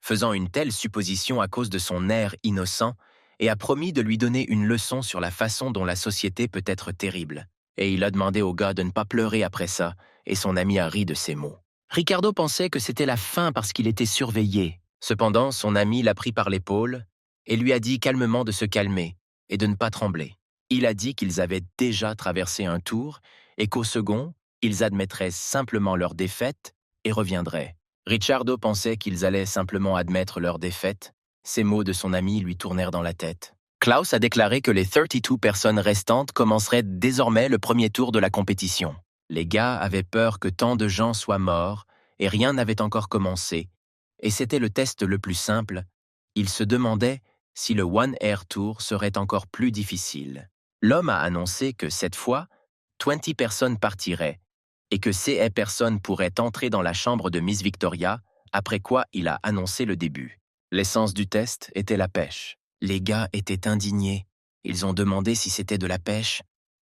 faisant une telle supposition à cause de son air innocent, et a promis de lui donner une leçon sur la façon dont la société peut être terrible. Et il a demandé au gars de ne pas pleurer après ça, et son ami a ri de ses mots. Ricardo pensait que c'était la fin parce qu'il était surveillé. Cependant, son ami l'a pris par l'épaule et lui a dit calmement de se calmer et de ne pas trembler. Il a dit qu'ils avaient déjà traversé un tour et qu'au second, ils admettraient simplement leur défaite et reviendraient. Ricciardo pensait qu'ils allaient simplement admettre leur défaite. Ces mots de son ami lui tournèrent dans la tête. Klaus a déclaré que les 32 personnes restantes commenceraient désormais le premier tour de la compétition. Les gars avaient peur que tant de gens soient morts et rien n'avait encore commencé. Et c'était le test le plus simple. Ils se demandaient si le One Air Tour serait encore plus difficile. L'homme a annoncé que cette fois, 20 personnes partiraient et que ces personnes pourraient entrer dans la chambre de Miss Victoria, après quoi il a annoncé le début. L'essence du test était la pêche. Les gars étaient indignés. Ils ont demandé si c'était de la pêche.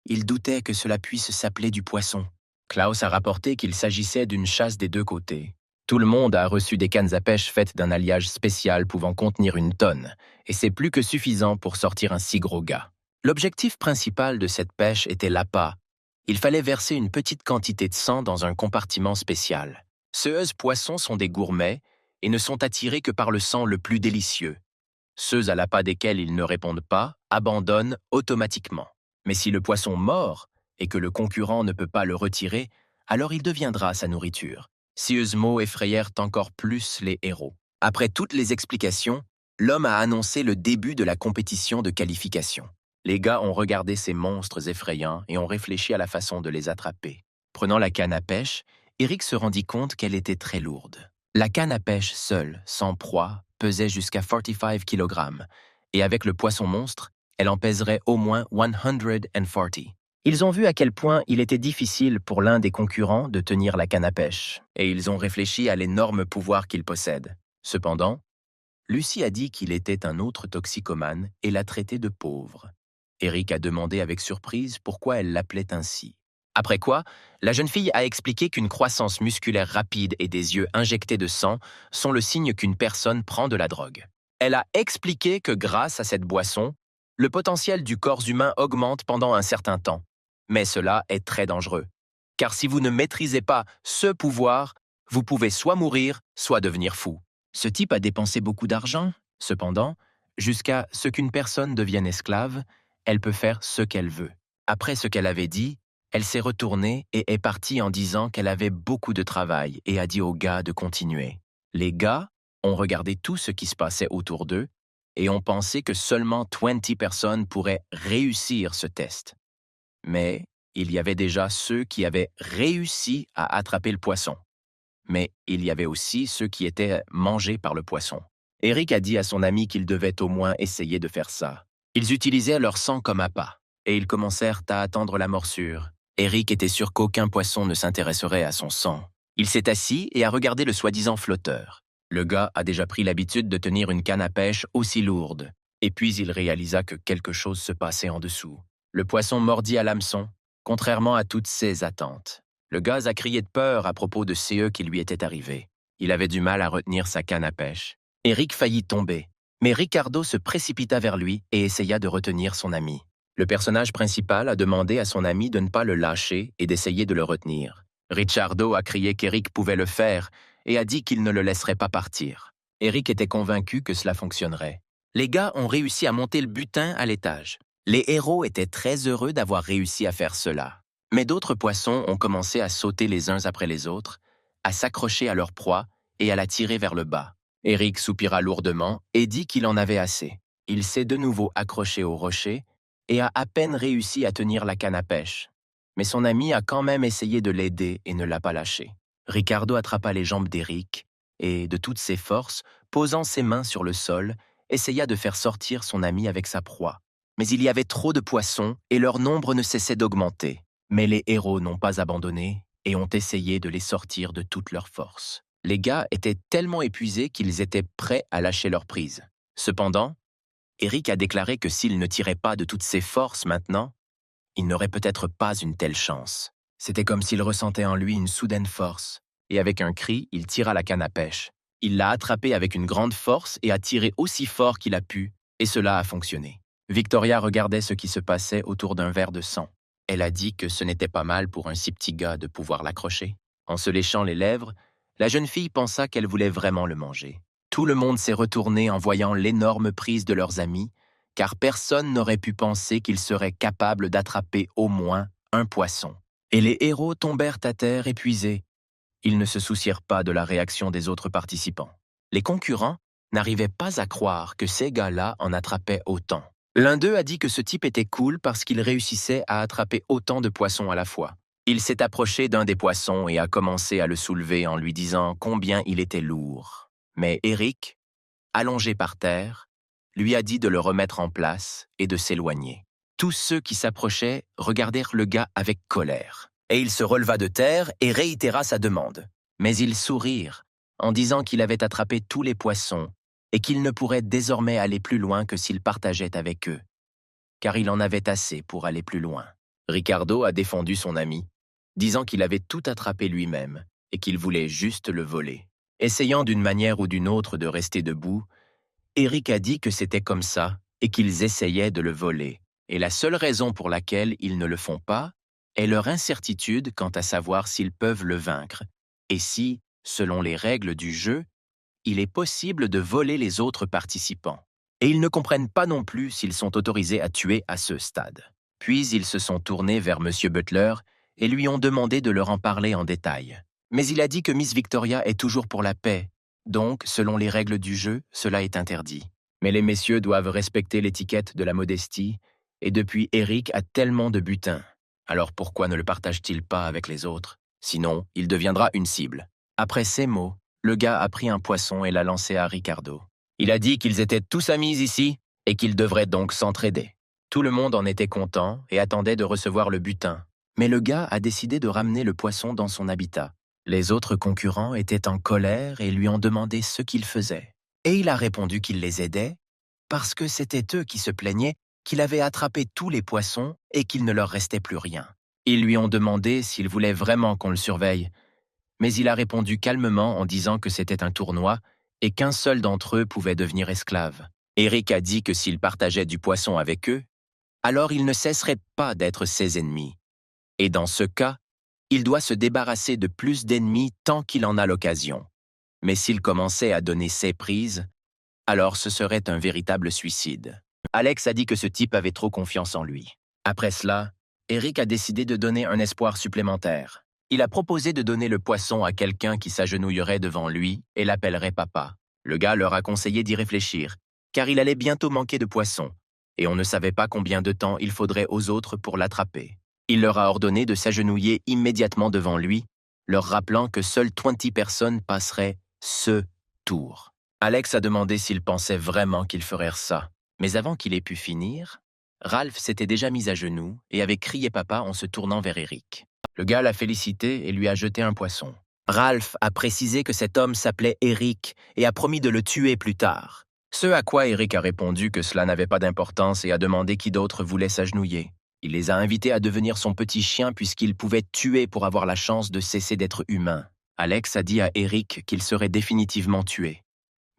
Ils doutaient que cela puisse s'appeler du poisson. Klaus a rapporté qu'il s'agissait d'une chasse des deux côtés. Tout le monde a reçu des cannes à pêche faites d'un alliage spécial pouvant contenir une tonne, et c'est plus que suffisant pour sortir un si gros gars. L'objectif principal de cette pêche était l'appât. Il fallait verser une petite quantité de sang dans un compartiment spécial. Ces poissons sont des gourmets et ne sont attirés que par le sang le plus délicieux. Ceux à l'appât desquels ils ne répondent pas abandonnent automatiquement. Mais si le poisson mord et que le concurrent ne peut pas le retirer, alors il deviendra sa nourriture. Ces mots effrayèrent encore plus les héros. Après toutes les explications, l'homme a annoncé le début de la compétition de qualification. Les gars ont regardé ces monstres effrayants et ont réfléchi à la façon de les attraper. Prenant la canne à pêche, Eric se rendit compte qu'elle était très lourde. La canne à pêche seule, sans proie, pesait jusqu'à 45 kg, et avec le poisson monstre, elle en pèserait au moins 140. Ils ont vu à quel point il était difficile pour l'un des concurrents de tenir la canne à pêche, et ils ont réfléchi à l'énorme pouvoir qu'il possède. Cependant, Lucie a dit qu'il était un autre toxicomane et l'a traité de pauvre. Eric a demandé avec surprise pourquoi elle l'appelait ainsi. Après quoi, la jeune fille a expliqué qu'une croissance musculaire rapide et des yeux injectés de sang sont le signe qu'une personne prend de la drogue. Elle a expliqué que grâce à cette boisson, le potentiel du corps humain augmente pendant un certain temps. Mais cela est très dangereux. Car si vous ne maîtrisez pas ce pouvoir, vous pouvez soit mourir, soit devenir fou. Ce type a dépensé beaucoup d'argent. Cependant, jusqu'à ce qu'une personne devienne esclave, elle peut faire ce qu'elle veut. Après ce qu'elle avait dit, elle s'est retournée et est partie en disant qu'elle avait beaucoup de travail et a dit aux gars de continuer. Les gars ont regardé tout ce qui se passait autour d'eux et ont pensé que seulement 20 personnes pourraient réussir ce test. Mais il y avait déjà ceux qui avaient réussi à attraper le poisson. Mais il y avait aussi ceux qui étaient mangés par le poisson. Eric a dit à son ami qu'il devait au moins essayer de faire ça. Ils utilisaient leur sang comme appât, et ils commencèrent à attendre la morsure. Eric était sûr qu'aucun poisson ne s'intéresserait à son sang. Il s'est assis et a regardé le soi-disant flotteur. Le gars a déjà pris l'habitude de tenir une canne à pêche aussi lourde. Et puis il réalisa que quelque chose se passait en dessous. Le poisson mordit à l'hameçon, contrairement à toutes ses attentes. Le gars a crié de peur à propos de ce qui lui était arrivé. Il avait du mal à retenir sa canne à pêche. Eric faillit tomber, mais Ricardo se précipita vers lui et essaya de retenir son ami. Le personnage principal a demandé à son ami de ne pas le lâcher et d'essayer de le retenir. Ricciardo a crié qu'Eric pouvait le faire et a dit qu'il ne le laisserait pas partir. Eric était convaincu que cela fonctionnerait. Les gars ont réussi à monter le butin à l'étage. Les héros étaient très heureux d'avoir réussi à faire cela. Mais d'autres poissons ont commencé à sauter les uns après les autres, à s'accrocher à leur proie et à la tirer vers le bas. Eric soupira lourdement et dit qu'il en avait assez. Il s'est de nouveau accroché au rocher et a à peine réussi à tenir la canne à pêche. Mais son ami a quand même essayé de l'aider et ne l'a pas lâché. Ricardo attrapa les jambes d'Eric et, de toutes ses forces, posant ses mains sur le sol, essaya de faire sortir son ami avec sa proie. Mais il y avait trop de poissons et leur nombre ne cessait d'augmenter. Mais les héros n'ont pas abandonné et ont essayé de les sortir de toute leur force. Les gars étaient tellement épuisés qu'ils étaient prêts à lâcher leur prise. Cependant, Eric a déclaré que s'il ne tirait pas de toutes ses forces maintenant, il n'aurait peut-être pas une telle chance. C'était comme s'il ressentait en lui une soudaine force, et avec un cri, il tira la canne à pêche. Il l'a attrapée avec une grande force et a tiré aussi fort qu'il a pu, et cela a fonctionné. Victoria regardait ce qui se passait autour d'un verre de sang. Elle a dit que ce n'était pas mal pour un si petit gars de pouvoir l'accrocher. En se léchant les lèvres, la jeune fille pensa qu'elle voulait vraiment le manger. Tout le monde s'est retourné en voyant l'énorme prise de leurs amis, car personne n'aurait pu penser qu'ils seraient capables d'attraper au moins un poisson. Et les héros tombèrent à terre épuisés. Ils ne se soucièrent pas de la réaction des autres participants. Les concurrents n'arrivaient pas à croire que ces gars-là en attrapaient autant. L'un d'eux a dit que ce type était cool parce qu'il réussissait à attraper autant de poissons à la fois. Il s'est approché d'un des poissons et a commencé à le soulever en lui disant combien il était lourd. Mais Eric, allongé par terre, lui a dit de le remettre en place et de s'éloigner. Tous ceux qui s'approchaient regardèrent le gars avec colère. Et il se releva de terre et réitéra sa demande. Mais ils sourirent en disant qu'il avait attrapé tous les poissons et qu'il ne pourrait désormais aller plus loin que s'il partageait avec eux, car il en avait assez pour aller plus loin. Ricardo a défendu son ami, disant qu'il avait tout attrapé lui-même et qu'il voulait juste le voler. Essayant d'une manière ou d'une autre de rester debout, Eric a dit que c'était comme ça et qu'ils essayaient de le voler. Et la seule raison pour laquelle ils ne le font pas est leur incertitude quant à savoir s'ils peuvent le vaincre et si, selon les règles du jeu, il est possible de voler les autres participants. Et ils ne comprennent pas non plus s'ils sont autorisés à tuer à ce stade. Puis ils se sont tournés vers M. Butler et lui ont demandé de leur en parler en détail. Mais il a dit que Miss Victoria est toujours pour la paix, donc, selon les règles du jeu, cela est interdit. Mais les messieurs doivent respecter l'étiquette de la modestie, et depuis Eric a tellement de butin. Alors pourquoi ne le partage-t-il pas avec les autres? Sinon, il deviendra une cible. Après ces mots, le gars a pris un poisson et l'a lancé à Ricardo. Il a dit qu'ils étaient tous amis ici et qu'ils devraient donc s'entraider. Tout le monde en était content et attendait de recevoir le butin. Mais le gars a décidé de ramener le poisson dans son habitat. Les autres concurrents étaient en colère et lui ont demandé ce qu'il faisait. Et il a répondu qu'il les aidait parce que c'était eux qui se plaignaient qu'il avait attrapé tous les poissons et qu'il ne leur restait plus rien. Ils lui ont demandé s'il voulait vraiment qu'on le surveille, mais il a répondu calmement en disant que c'était un tournoi et qu'un seul d'entre eux pouvait devenir esclave. Eric a dit que s'il partageait du poisson avec eux, alors il ne cesserait pas d'être ses ennemis. Et dans ce cas, il doit se débarrasser de plus d'ennemis tant qu'il en a l'occasion. Mais s'il commençait à donner ses prises, alors ce serait un véritable suicide. Alex a dit que ce type avait trop confiance en lui. Après cela, Eric a décidé de donner un espoir supplémentaire. Il a proposé de donner le poisson à quelqu'un qui s'agenouillerait devant lui et l'appellerait papa. Le gars leur a conseillé d'y réfléchir, car il allait bientôt manquer de poisson, et on ne savait pas combien de temps il faudrait aux autres pour l'attraper. Il leur a ordonné de s'agenouiller immédiatement devant lui, leur rappelant que seules 20 personnes passeraient ce tour. Alex a demandé s'il pensait vraiment qu'il ferait ça, mais avant qu'il ait pu finir, Ralph s'était déjà mis à genoux et avait crié papa en se tournant vers Eric. Le gars l'a félicité et lui a jeté un poisson. Ralph a précisé que cet homme s'appelait Eric et a promis de le tuer plus tard. Ce à quoi Eric a répondu que cela n'avait pas d'importance et a demandé qui d'autre voulait s'agenouiller. Il les a invités à devenir son petit chien puisqu'il pouvait tuer pour avoir la chance de cesser d'être humain. Alex a dit à Eric qu'il serait définitivement tué.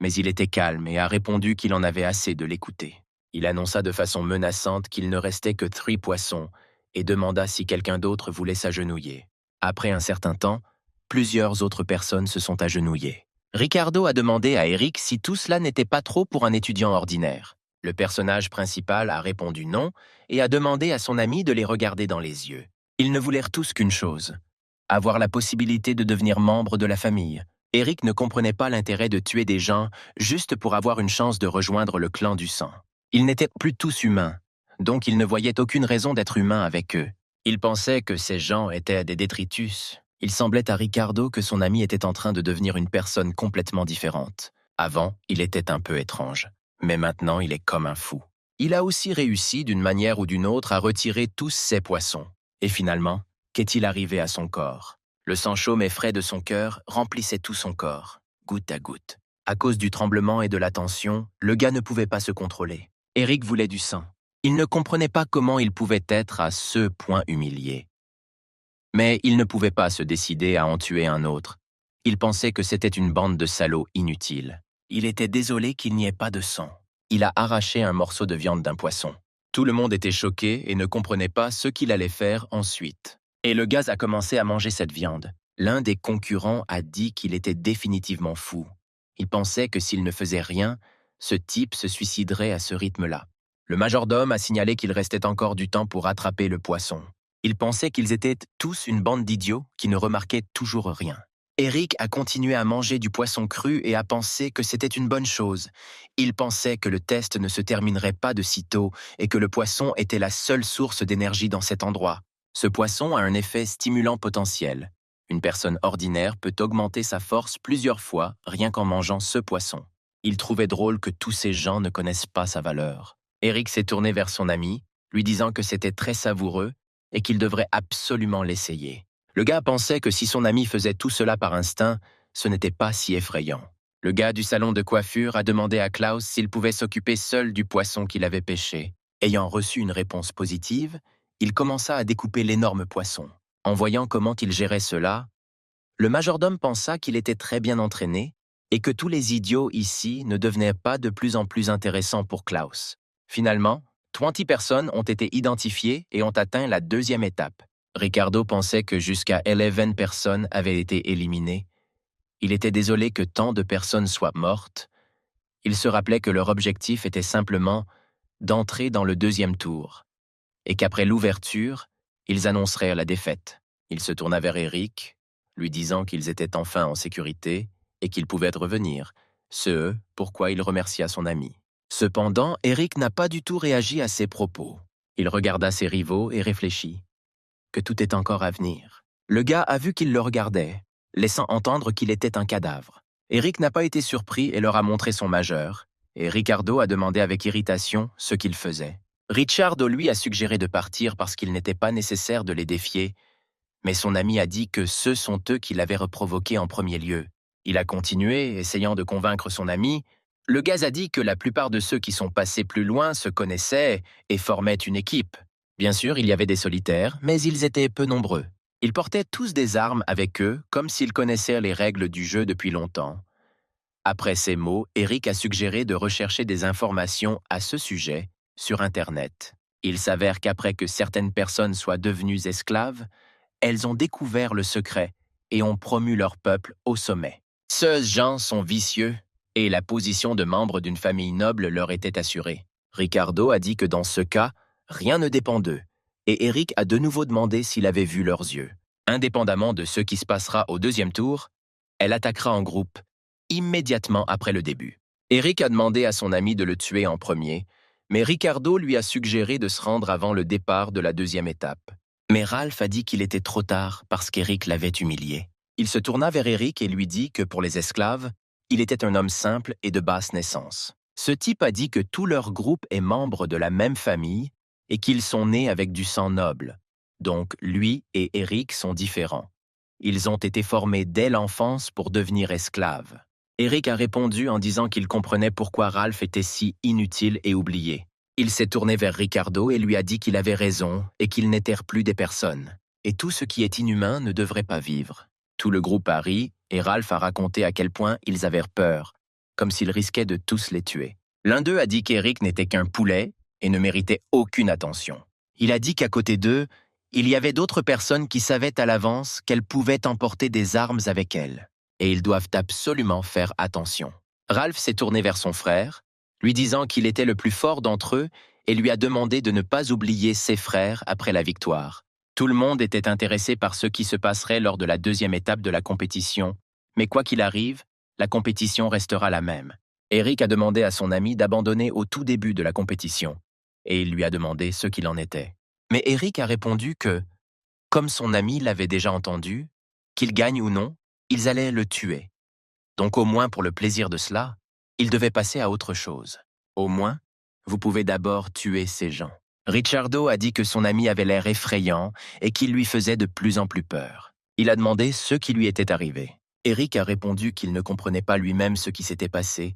Mais il était calme et a répondu qu'il en avait assez de l'écouter. Il annonça de façon menaçante qu'il ne restait que 3 poissons et demanda si quelqu'un d'autre voulait s'agenouiller. Après un certain temps, plusieurs autres personnes se sont agenouillées. Ricardo a demandé à Eric si tout cela n'était pas trop pour un étudiant ordinaire. Le personnage principal a répondu non et a demandé à son ami de les regarder dans les yeux. Ils ne voulèrent tous qu'une chose, avoir la possibilité de devenir membre de la famille. Eric ne comprenait pas l'intérêt de tuer des gens juste pour avoir une chance de rejoindre le clan du sang. Ils n'étaient plus tous humains, donc il ne voyait aucune raison d'être humain avec eux. Il pensait que ces gens étaient des détritus. Il semblait à Ricardo que son ami était en train de devenir une personne complètement différente. Avant, il était un peu étrange, mais maintenant il est comme un fou. Il a aussi réussi d'une manière ou d'une autre à retirer tous ses poissons. Et finalement, qu'est-il arrivé à son corps? Le sang chaud mais frais de son cœur remplissait tout son corps, goutte à goutte. À cause du tremblement et de la tension, le gars ne pouvait pas se contrôler. Eric voulait du sang. Il ne comprenait pas comment il pouvait être à ce point humilié. Mais il ne pouvait pas se décider à en tuer un autre. Il pensait que c'était une bande de salauds inutiles. Il était désolé qu'il n'y ait pas de sang. Il a arraché un morceau de viande d'un poisson. Tout le monde était choqué et ne comprenait pas ce qu'il allait faire ensuite. Et le gaz a commencé à manger cette viande. L'un des concurrents a dit qu'il était définitivement fou. Il pensait que s'il ne faisait rien, ce type se suiciderait à ce rythme-là. Le majordome a signalé qu'il restait encore du temps pour attraper le poisson. Il pensait qu'ils étaient tous une bande d'idiots qui ne remarquaient toujours rien. Eric a continué à manger du poisson cru et a pensé que c'était une bonne chose. Il pensait que le test ne se terminerait pas de sitôt et que le poisson était la seule source d'énergie dans cet endroit. Ce poisson a un effet stimulant potentiel. Une personne ordinaire peut augmenter sa force plusieurs fois rien qu'en mangeant ce poisson. Il trouvait drôle que tous ces gens ne connaissent pas sa valeur. Eric s'est tourné vers son ami, lui disant que c'était très savoureux et qu'il devrait absolument l'essayer. Le gars pensait que si son ami faisait tout cela par instinct, ce n'était pas si effrayant. Le gars du salon de coiffure a demandé à Klaus s'il pouvait s'occuper seul du poisson qu'il avait pêché. Ayant reçu une réponse positive, il commença à découper l'énorme poisson. En voyant comment il gérait cela, le majordome pensa qu'il était très bien entraîné et que tous les idiots ici ne devenaient pas de plus en plus intéressants pour Klaus. Finalement, 20 personnes ont été identifiées et ont atteint la deuxième étape. Ricardo pensait que jusqu'à 11 personnes avaient été éliminées. Il était désolé que tant de personnes soient mortes. Il se rappelait que leur objectif était simplement d'entrer dans le deuxième tour et qu'après l'ouverture, ils annonceraient la défaite. Il se tourna vers Eric, lui disant qu'ils étaient enfin en sécurité et qu'ils pouvaient revenir, ce pourquoi il remercia son ami. Cependant, Eric n'a pas du tout réagi à ces propos. Il regarda ses rivaux et réfléchit. Que tout est encore à venir. Le gars a vu qu'il le regardait, laissant entendre qu'il était un cadavre. Eric n'a pas été surpris et leur a montré son majeur, et Ricardo a demandé avec irritation ce qu'il faisait. Richardo, lui, a suggéré de partir parce qu'il n'était pas nécessaire de les défier, mais son ami a dit que ce sont eux qui l'avaient reprovoqué en premier lieu. Il a continué, essayant de convaincre son ami. Le gaz a dit que la plupart de ceux qui sont passés plus loin se connaissaient et formaient une équipe. Bien sûr, il y avait des solitaires, mais ils étaient peu nombreux. Ils portaient tous des armes avec eux, comme s'ils connaissaient les règles du jeu depuis longtemps. Après ces mots, Eric a suggéré de rechercher des informations à ce sujet sur Internet. Il s'avère qu'après que certaines personnes soient devenues esclaves, elles ont découvert le secret et ont promu leur peuple au sommet. Ces gens sont vicieux et la position de membre d'une famille noble leur était assurée. Ricardo a dit que dans ce cas, rien ne dépend d'eux, et Eric a de nouveau demandé s'il avait vu leurs yeux. Indépendamment de ce qui se passera au deuxième tour, elle attaquera en groupe, immédiatement après le début. Eric a demandé à son ami de le tuer en premier, mais Ricardo lui a suggéré de se rendre avant le départ de la deuxième étape. Mais Ralph a dit qu'il était trop tard parce qu'Eric l'avait humilié. Il se tourna vers Eric et lui dit que pour les esclaves, il était un homme simple et de basse naissance. Ce type a dit que tout leur groupe est membre de la même famille et qu'ils sont nés avec du sang noble. Donc, lui et Eric sont différents. Ils ont été formés dès l'enfance pour devenir esclaves. Eric a répondu en disant qu'il comprenait pourquoi Ralph était si inutile et oublié. Il s'est tourné vers Ricardo et lui a dit qu'il avait raison et qu'ils n'étaient plus des personnes. Et tout ce qui est inhumain ne devrait pas vivre. Tout le groupe a ri et Ralph a raconté à quel point ils avaient peur, comme s'ils risquaient de tous les tuer. L'un d'eux a dit qu'Eric n'était qu'un poulet et ne méritait aucune attention. Il a dit qu'à côté d'eux, il y avait d'autres personnes qui savaient à l'avance qu'elles pouvaient emporter des armes avec elles, et ils doivent absolument faire attention. Ralph s'est tourné vers son frère, lui disant qu'il était le plus fort d'entre eux et lui a demandé de ne pas oublier ses frères après la victoire. Tout le monde était intéressé par ce qui se passerait lors de la deuxième étape de la compétition, mais quoi qu'il arrive, la compétition restera la même. Eric a demandé à son ami d'abandonner au tout début de la compétition, et il lui a demandé ce qu'il en était. Mais Eric a répondu que, comme son ami l'avait déjà entendu, qu'il gagne ou non, ils allaient le tuer. Donc au moins pour le plaisir de cela, il devait passer à autre chose. Au moins, vous pouvez d'abord tuer ces gens. Richardo a dit que son ami avait l'air effrayant et qu'il lui faisait de plus en plus peur. Il a demandé ce qui lui était arrivé. Eric a répondu qu'il ne comprenait pas lui-même ce qui s'était passé,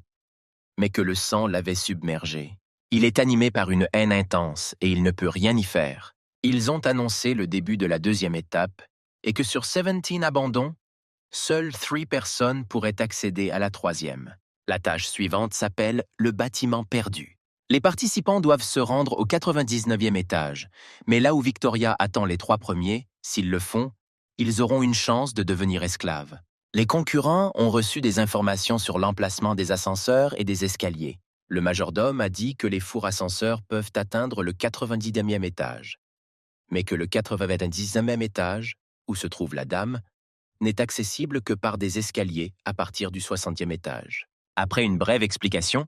mais que le sang l'avait submergé. Il est animé par une haine intense et il ne peut rien y faire. Ils ont annoncé le début de la deuxième étape et que sur 17 abandons, seules 3 personnes pourraient accéder à la troisième. La tâche suivante s'appelle le bâtiment perdu. Les participants doivent se rendre au 99e étage, mais là où Victoria attend les 3 premiers, s'ils le font, ils auront une chance de devenir esclaves. Les concurrents ont reçu des informations sur l'emplacement des ascenseurs et des escaliers. Le majordome a dit que les fours ascenseurs peuvent atteindre le 90e étage, mais que le 99e étage, où se trouve la dame, n'est accessible que par des escaliers à partir du 60e étage. Après une brève explication,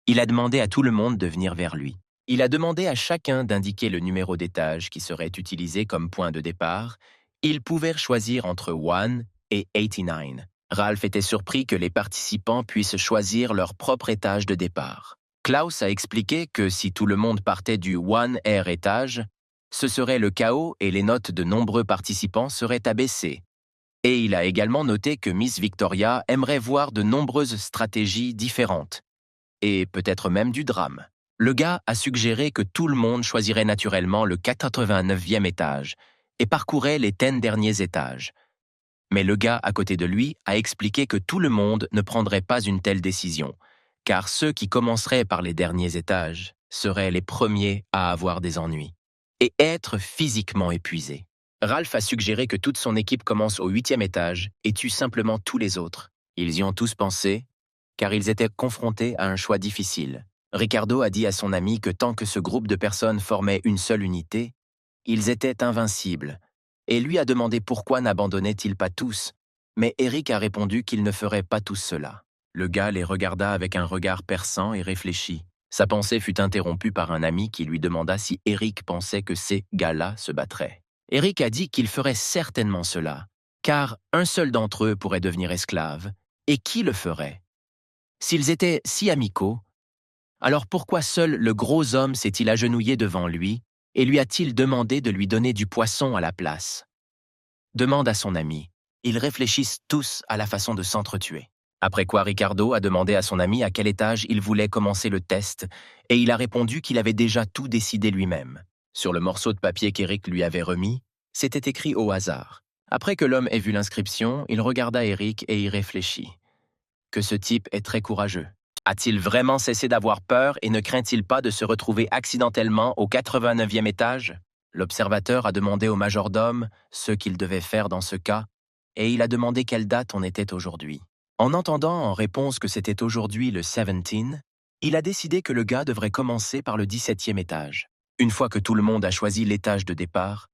il a demandé à tout le monde de venir vers lui. Il a demandé à chacun d'indiquer le numéro d'étage qui serait utilisé comme point de départ. Ils pouvaient choisir entre 1 et 89. Ralph était surpris que les participants puissent choisir leur propre étage de départ. Klaus a expliqué que si tout le monde partait du 1R étage, ce serait le chaos et les notes de nombreux participants seraient abaissées. Et il a également noté que Miss Victoria aimerait voir de nombreuses stratégies différentes, et peut-être même du drame. Le gars a suggéré que tout le monde choisirait naturellement le 89e étage et parcourrait les 10 derniers étages. Mais le gars à côté de lui a expliqué que tout le monde ne prendrait pas une telle décision, car ceux qui commenceraient par les derniers étages seraient les premiers à avoir des ennuis et être physiquement épuisés. Ralph a suggéré que toute son équipe commence au 8e étage et tue simplement tous les autres. Ils y ont tous pensé, car ils étaient confrontés à un choix difficile. Ricardo a dit à son ami que tant que ce groupe de personnes formait une seule unité, ils étaient invincibles, et lui a demandé pourquoi n'abandonnaient-ils pas tous, mais Eric a répondu qu'ils ne feraient pas tous cela. Le gars les regarda avec un regard perçant et réfléchit. Sa pensée fut interrompue par un ami qui lui demanda si Eric pensait que ces gars-là se battraient. Eric a dit qu'il ferait certainement cela, car un seul d'entre eux pourrait devenir esclave, et qui le ferait? S'ils étaient si amicaux, alors pourquoi seul le gros homme s'est-il agenouillé devant lui et lui a-t-il demandé de lui donner du poisson à la place? Demande à son ami. Ils réfléchissent tous à la façon de s'entretuer. Après quoi Ricardo a demandé à son ami à quel étage il voulait commencer le test, et il a répondu qu'il avait déjà tout décidé lui-même. Sur le morceau de papier qu'Eric lui avait remis, c'était écrit au hasard. Après que l'homme ait vu l'inscription, il regarda Eric et y réfléchit. Que ce type est très courageux. A-t-il vraiment cessé d'avoir peur et ne craint-il pas de se retrouver accidentellement au 89e étage? L'observateur a demandé au majordome ce qu'il devait faire dans ce cas, et il a demandé quelle date on était aujourd'hui. En entendant en réponse que c'était aujourd'hui le 17, il a décidé que le gars devrait commencer par le 17e étage. Une fois que tout le monde a choisi l'étage de départ,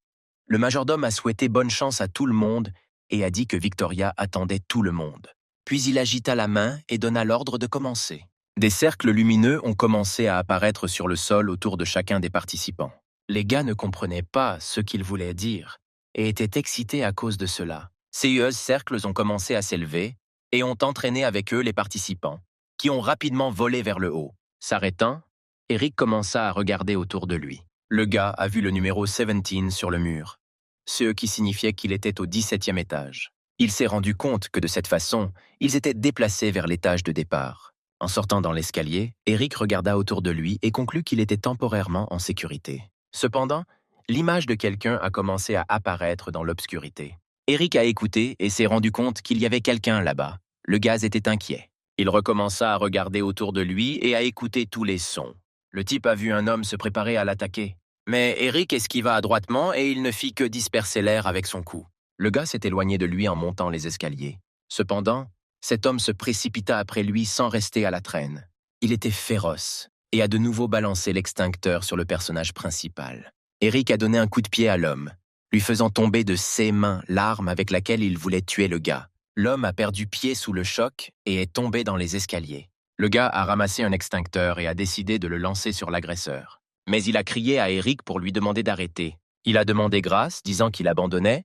le majordome a souhaité bonne chance à tout le monde et a dit que Victoria attendait tout le monde. Puis il agita la main et donna l'ordre de commencer. Des cercles lumineux ont commencé à apparaître sur le sol autour de chacun des participants. Les gars ne comprenaient pas ce qu'ils voulaient dire et étaient excités à cause de cela. Ces cercles ont commencé à s'élever et ont entraîné avec eux les participants, qui ont rapidement volé vers le haut. S'arrêtant, Eric commença à regarder autour de lui. Le gars a vu le numéro 17 sur le mur, ce qui signifiait qu'il était au 17e étage. Il s'est rendu compte que de cette façon, ils étaient déplacés vers l'étage de départ. En sortant dans l'escalier, Eric regarda autour de lui et conclut qu'il était temporairement en sécurité. Cependant, l'image de quelqu'un a commencé à apparaître dans l'obscurité. Eric a écouté et s'est rendu compte qu'il y avait quelqu'un là-bas. Le gaz était inquiet. Il recommença à regarder autour de lui et à écouter tous les sons. Le type a vu un homme se préparer à l'attaquer. Mais Eric esquiva adroitement et il ne fit que disperser l'air avec son coup. Le gars s'est éloigné de lui en montant les escaliers. Cependant, cet homme se précipita après lui sans rester à la traîne. Il était féroce et a de nouveau balancé l'extincteur sur le personnage principal. Eric a donné un coup de pied à l'homme, lui faisant tomber de ses mains l'arme avec laquelle il voulait tuer le gars. L'homme a perdu pied sous le choc et est tombé dans les escaliers. Le gars a ramassé un extincteur et a décidé de le lancer sur l'agresseur. Mais il a crié à Eric pour lui demander d'arrêter. Il a demandé grâce, disant qu'il abandonnait.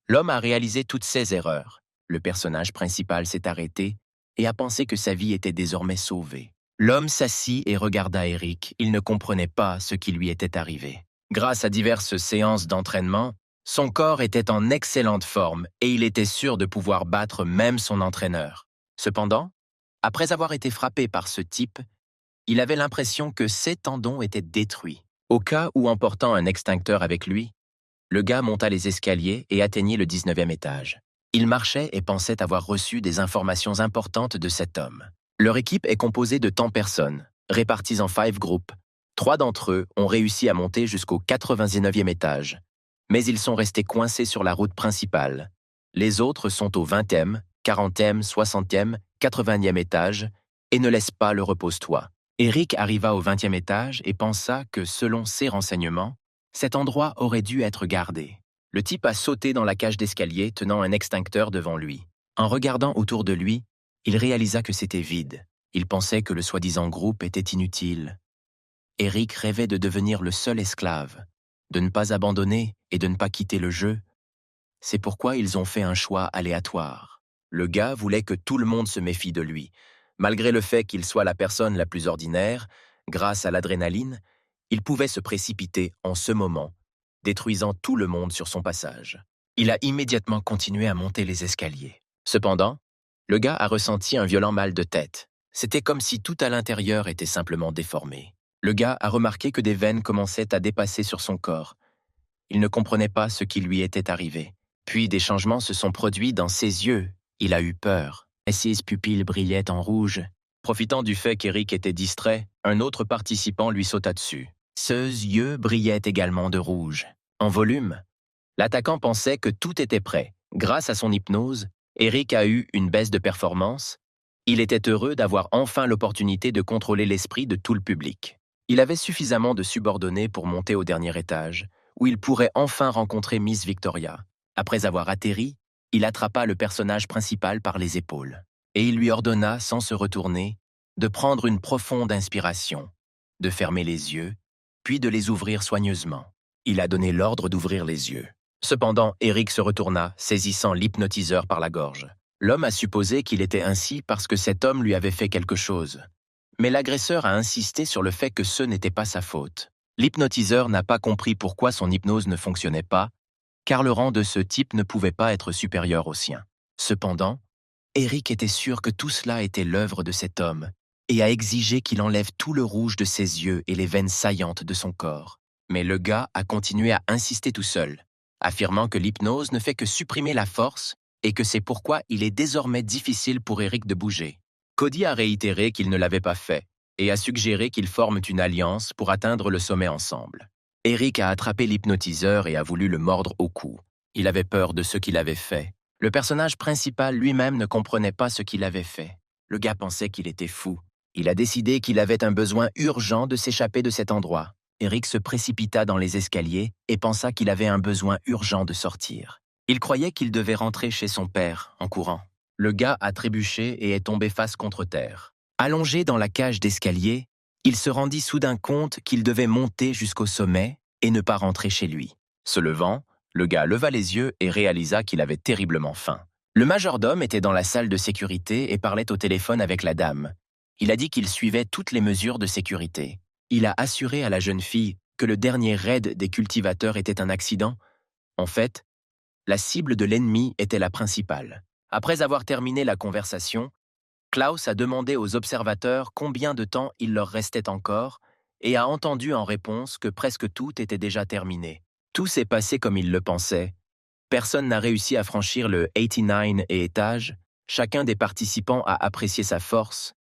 L'homme a réalisé toutes ses erreurs. Le personnage principal s'est arrêté et a pensé que sa vie était désormais sauvée. L'homme s'assit et regarda Eric. Il ne comprenait pas ce qui lui était arrivé. Grâce à diverses séances d'entraînement, son corps était en excellente forme et il était sûr de pouvoir battre même son entraîneur. Cependant, après avoir été frappé par ce type, Il avait l'impression que ses tendons étaient détruits. Au cas où, emportant un extincteur avec lui, le gars monta les escaliers et atteignit le 19e étage. Il marchait et pensait avoir reçu des informations importantes de cet homme. Leur équipe est composée de 100 personnes, réparties en 5 groupes. 3 d'entre eux ont réussi à monter jusqu'au 99e étage, mais ils sont restés coincés sur la route principale. Les autres sont au 20e, 40e, 60e, 80e étage et ne laissent pas le repose-toi. Eric arriva au 20e étage et pensa que, selon ses renseignements, cet endroit aurait dû être gardé. Le type a sauté dans la cage d'escalier tenant un extincteur devant lui. En regardant autour de lui, il réalisa que c'était vide. Il pensait que le soi-disant groupe était inutile. Eric rêvait de devenir le seul esclave, de ne pas abandonner et de ne pas quitter le jeu. C'est pourquoi ils ont fait un choix aléatoire. Le gars voulait que tout le monde se méfie de lui. Malgré le fait qu'il soit la personne la plus ordinaire, grâce à l'adrénaline, il pouvait se précipiter en ce moment, détruisant tout le monde sur son passage. Il a immédiatement continué à monter les escaliers. Cependant, le gars a ressenti un violent mal de tête. C'était comme si tout à l'intérieur était simplement déformé. Le gars a remarqué que des veines commençaient à dépasser sur son corps. Il ne comprenait pas ce qui lui était arrivé. Puis des changements se sont produits dans ses yeux. Il a eu peur. Et ses pupilles brillaient en rouge. Profitant du fait qu'Eric était distrait, un autre participant lui sauta dessus. Ses yeux brillaient également de rouge. En volume, l'attaquant pensait que tout était prêt. Grâce à son hypnose, Eric a eu une baisse de performance. Il était heureux d'avoir enfin l'opportunité de contrôler l'esprit de tout le public. Il avait suffisamment de subordonnés pour monter au dernier étage, où il pourrait enfin rencontrer Miss Victoria. Après avoir atterri, il attrapa le personnage principal par les épaules, et il lui ordonna, sans se retourner, de prendre une profonde inspiration, de fermer les yeux, puis de les ouvrir soigneusement. Il a donné l'ordre d'ouvrir les yeux. Cependant, Eric se retourna, saisissant l'hypnotiseur par la gorge. L'homme a supposé qu'il était ainsi parce que cet homme lui avait fait quelque chose. Mais l'agresseur a insisté sur le fait que ce n'était pas sa faute. L'hypnotiseur n'a pas compris pourquoi son hypnose ne fonctionnait pas, car le rang de ce type ne pouvait pas être supérieur au sien. Cependant, Eric était sûr que tout cela était l'œuvre de cet homme et a exigé qu'il enlève tout le rouge de ses yeux et les veines saillantes de son corps. Mais le gars a continué à insister tout seul, affirmant que l'hypnose ne fait que supprimer la force et que c'est pourquoi il est désormais difficile pour Eric de bouger. Cody a réitéré qu'il ne l'avait pas fait et a suggéré qu'ils forment une alliance pour atteindre le sommet ensemble. Eric a attrapé l'hypnotiseur et a voulu le mordre au cou. Il avait peur de ce qu'il avait fait. Le personnage principal lui-même ne comprenait pas ce qu'il avait fait. Le gars pensait qu'il était fou. Il a décidé qu'il avait un besoin urgent de s'échapper de cet endroit. Eric se précipita dans les escaliers et pensa qu'il avait un besoin urgent de sortir. Il croyait qu'il devait rentrer chez son père en courant. Le gars a trébuché et est tombé face contre terre. Allongé dans la cage d'escalier, il se rendit soudain compte qu'il devait monter jusqu'au sommet et ne pas rentrer chez lui. Se levant, le gars leva les yeux et réalisa qu'il avait terriblement faim. Le majordome était dans la salle de sécurité et parlait au téléphone avec la dame. Il a dit qu'il suivait toutes les mesures de sécurité. Il a assuré à la jeune fille que le dernier raid des cultivateurs était un accident. En fait, la cible de l'ennemi était la principale. Après avoir terminé la conversation, Klaus a demandé aux observateurs combien de temps il leur restait encore et a entendu en réponse que presque tout était déjà terminé. Tout s'est passé comme il le pensait. Personne n'a réussi à franchir le 89 et étage. Chacun des participants a apprécié sa force,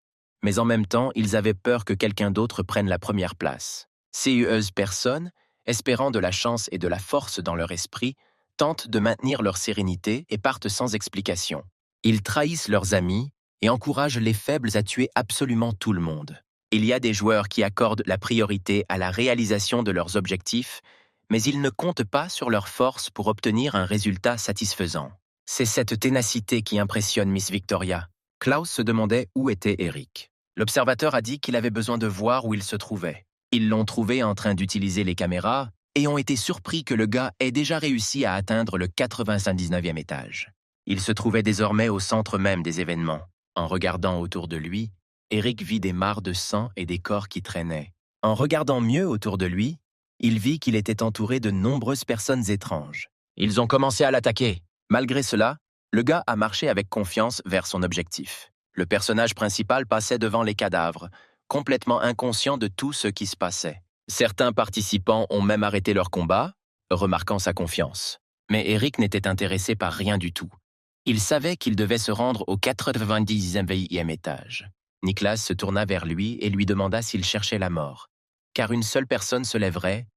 mais en même temps, ils avaient peur que quelqu'un d'autre prenne la première place. Ces personnes, espérant de la chance et de la force dans leur esprit, tentent de maintenir leur sérénité et partent sans explication. Ils trahissent leurs amis et encouragent les faibles à tuer absolument tout le monde. Il y a des joueurs qui accordent la priorité à la réalisation de leurs objectifs, mais ils ne comptent pas sur leur force pour obtenir un résultat satisfaisant. C'est cette ténacité qui impressionne Miss Victoria. Klaus se demandait où était Eric. L'observateur a dit qu'il avait besoin de voir où il se trouvait. Ils l'ont trouvé en train d'utiliser les caméras et ont été surpris que le gars ait déjà réussi à atteindre le 99e étage. Il se trouvait désormais au centre même des événements. En regardant autour de lui, Eric vit des mares de sang et des corps qui traînaient. En regardant mieux autour de lui, il vit qu'il était entouré de nombreuses personnes étranges. Ils ont commencé à l'attaquer. Malgré cela, le gars a marché avec confiance vers son objectif. Le personnage principal passait devant les cadavres, complètement inconscients de tout ce qui se passait. Certains participants ont même arrêté leur combat, remarquant sa confiance. Mais Eric n'était intéressé par rien du tout. Il savait qu'il devait se rendre au 90e étage. Niklas se tourna vers lui et lui demanda s'il cherchait la mort, car une seule personne se lèverait,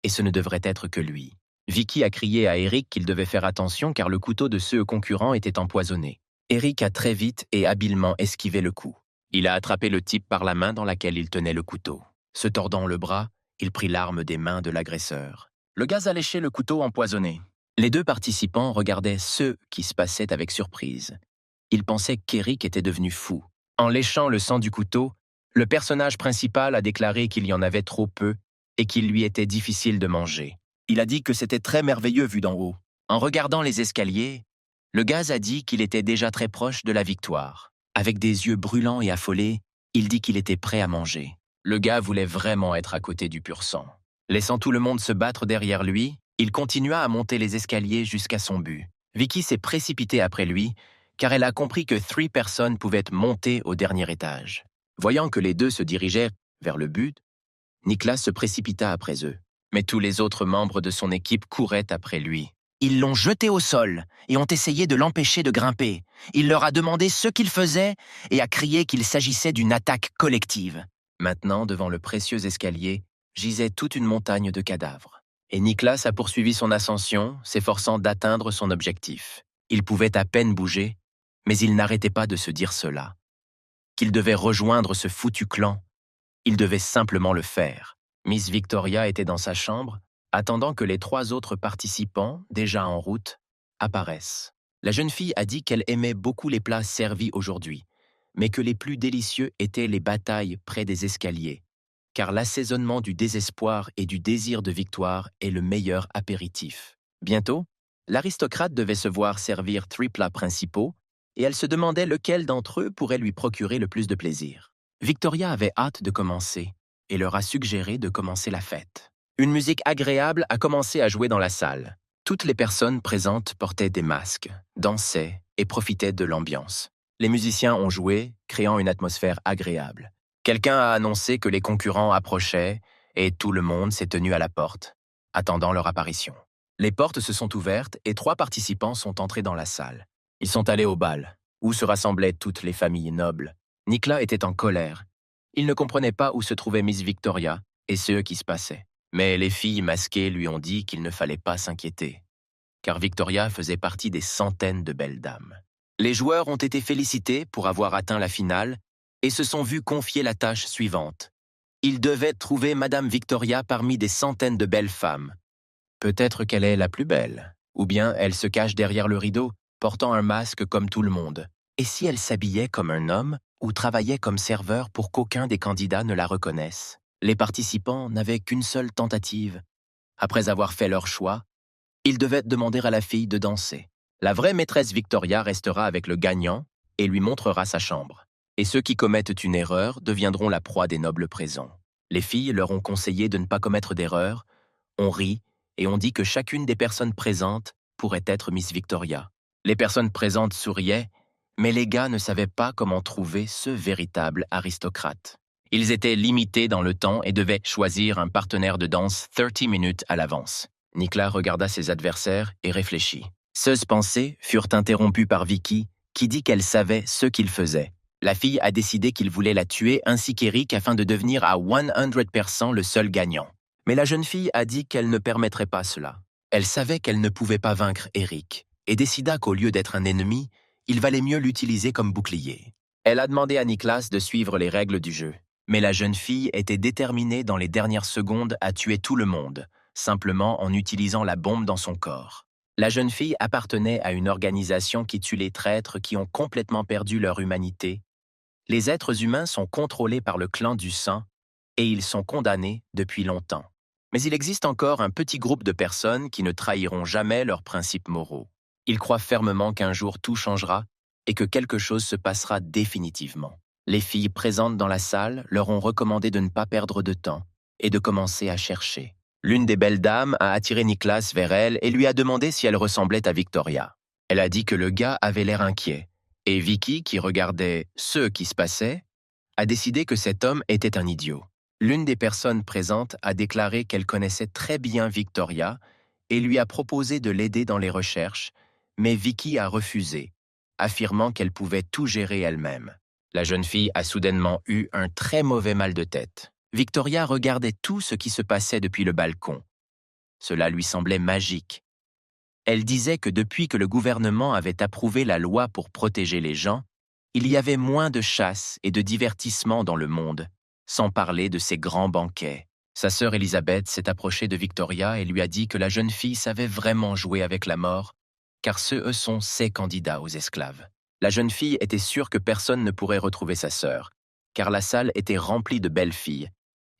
et ce ne devrait être que lui. Vicky a crié à Eric qu'il devait faire attention car le couteau de ceux concurrents était empoisonné. Eric a très vite et habilement esquivé le coup. Il a attrapé le type par la main dans laquelle il tenait le couteau. Se tordant le bras, il prit l'arme des mains de l'agresseur. Le gaz a léché le couteau empoisonné. Les deux participants regardaient ce qui se passait avec surprise. Ils pensaient qu'Eric était devenu fou. En léchant le sang du couteau, le personnage principal a déclaré qu'il y en avait trop peu et qu'il lui était difficile de manger. Il a dit que c'était très merveilleux vu d'en haut. En regardant les escaliers, le gaz a dit qu'il était déjà très proche de la victoire. Avec des yeux brûlants et affolés, il dit qu'il était prêt à manger. Le gars voulait vraiment être à côté du pur sang. Laissant tout le monde se battre derrière lui, il continua à monter les escaliers jusqu'à son but. Vicky s'est précipitée après lui, car elle a compris que 3 personnes pouvaient monter au dernier étage. Voyant que les deux se dirigeaient vers le but, Niklas se précipita après eux. Mais tous les autres membres de son équipe couraient après lui. Ils l'ont jeté au sol et ont essayé de l'empêcher de grimper. Il leur a demandé ce qu'il faisait et a crié qu'il s'agissait d'une attaque collective. Maintenant, devant le précieux escalier, gisait toute une montagne de cadavres. Et Niklas a poursuivi son ascension, s'efforçant d'atteindre son objectif. Il pouvait à peine bouger, mais il n'arrêtait pas de se dire cela. Qu'il devait rejoindre ce foutu clan. Il devait simplement le faire. Miss Victoria était dans sa chambre, attendant que les 3 autres participants, déjà en route, apparaissent. La jeune fille a dit qu'elle aimait beaucoup les plats servis aujourd'hui, mais que les plus délicieux étaient les batailles près des escaliers, car l'assaisonnement du désespoir et du désir de victoire est le meilleur apéritif. Bientôt, l'aristocrate devait se voir servir 3 plats principaux, et elle se demandait lequel d'entre eux pourrait lui procurer le plus de plaisir. Victoria avait hâte de commencer, et leur a suggéré de commencer la fête. Une musique agréable a commencé à jouer dans la salle. Toutes les personnes présentes portaient des masques, dansaient et profitaient de l'ambiance. Les musiciens ont joué, créant une atmosphère agréable. Quelqu'un a annoncé que les concurrents approchaient et tout le monde s'est tenu à la porte, attendant leur apparition. Les portes se sont ouvertes et 3 participants sont entrés dans la salle. Ils sont allés au bal, où se rassemblaient toutes les familles nobles. Niklas était en colère. Il ne comprenait pas où se trouvait Miss Victoria et ce qui se passait. Mais les filles masquées lui ont dit qu'il ne fallait pas s'inquiéter, car Victoria faisait partie des centaines de belles dames. Les joueurs ont été félicités pour avoir atteint la finale et se sont vus confier la tâche suivante. Ils devaient trouver Madame Victoria parmi des centaines de belles femmes. Peut-être qu'elle est la plus belle, ou bien elle se cache derrière le rideau, portant un masque comme tout le monde. Et si elle s'habillait comme un homme ou travaillait comme serveur pour qu'aucun des candidats ne la reconnaisse? Les participants n'avaient qu'une seule tentative. Après avoir fait leur choix, ils devaient demander à la fille de danser. La vraie maîtresse Victoria restera avec le gagnant et lui montrera sa chambre. Et ceux qui commettent une erreur deviendront la proie des nobles présents. Les filles leur ont conseillé de ne pas commettre d'erreur, on rit et on dit que chacune des personnes présentes pourrait être Miss Victoria. Les personnes présentes souriaient, mais les gars ne savaient pas comment trouver ce véritable aristocrate. Ils étaient limités dans le temps et devaient choisir un partenaire de danse 30 minutes à l'avance. Niklas regarda ses adversaires et réfléchit. Ces pensées furent interrompues par Vicky, qui dit qu'elle savait ce qu'il faisait. La fille a décidé qu'il voulait la tuer ainsi qu'Eric afin de devenir à 100% le seul gagnant. Mais la jeune fille a dit qu'elle ne permettrait pas cela. Elle savait qu'elle ne pouvait pas vaincre Eric et décida qu'au lieu d'être un ennemi, il valait mieux l'utiliser comme bouclier. Elle a demandé à Niklas de suivre les règles du jeu. Mais la jeune fille était déterminée dans les dernières secondes à tuer tout le monde, simplement en utilisant la bombe dans son corps. La jeune fille appartenait à une organisation qui tue les traîtres qui ont complètement perdu leur humanité. Les êtres humains sont contrôlés par le clan du sang et ils sont condamnés depuis longtemps. Mais il existe encore un petit groupe de personnes qui ne trahiront jamais leurs principes moraux. Ils croient fermement qu'un jour tout changera et que quelque chose se passera définitivement. Les filles présentes dans la salle leur ont recommandé de ne pas perdre de temps et de commencer à chercher. L'une des belles dames a attiré Niklas vers elle et lui a demandé si elle ressemblait à Victoria. Elle a dit que le gars avait l'air inquiet, et Vicky, qui regardait ce qui se passait, a décidé que cet homme était un idiot. L'une des personnes présentes a déclaré qu'elle connaissait très bien Victoria et lui a proposé de l'aider dans les recherches, mais Vicky a refusé, affirmant qu'elle pouvait tout gérer elle-même. La jeune fille a soudainement eu un très mauvais mal de tête. Victoria regardait tout ce qui se passait depuis le balcon. Cela lui semblait magique. Elle disait que depuis que le gouvernement avait approuvé la loi pour protéger les gens, il y avait moins de chasse et de divertissement dans le monde, sans parler de ces grands banquets. Sa sœur Elisabeth s'est approchée de Victoria et lui a dit que la jeune fille savait vraiment jouer avec la mort, car ceux sont ses candidats aux esclaves. La jeune fille était sûre que personne ne pourrait retrouver sa sœur, car la salle était remplie de belles filles,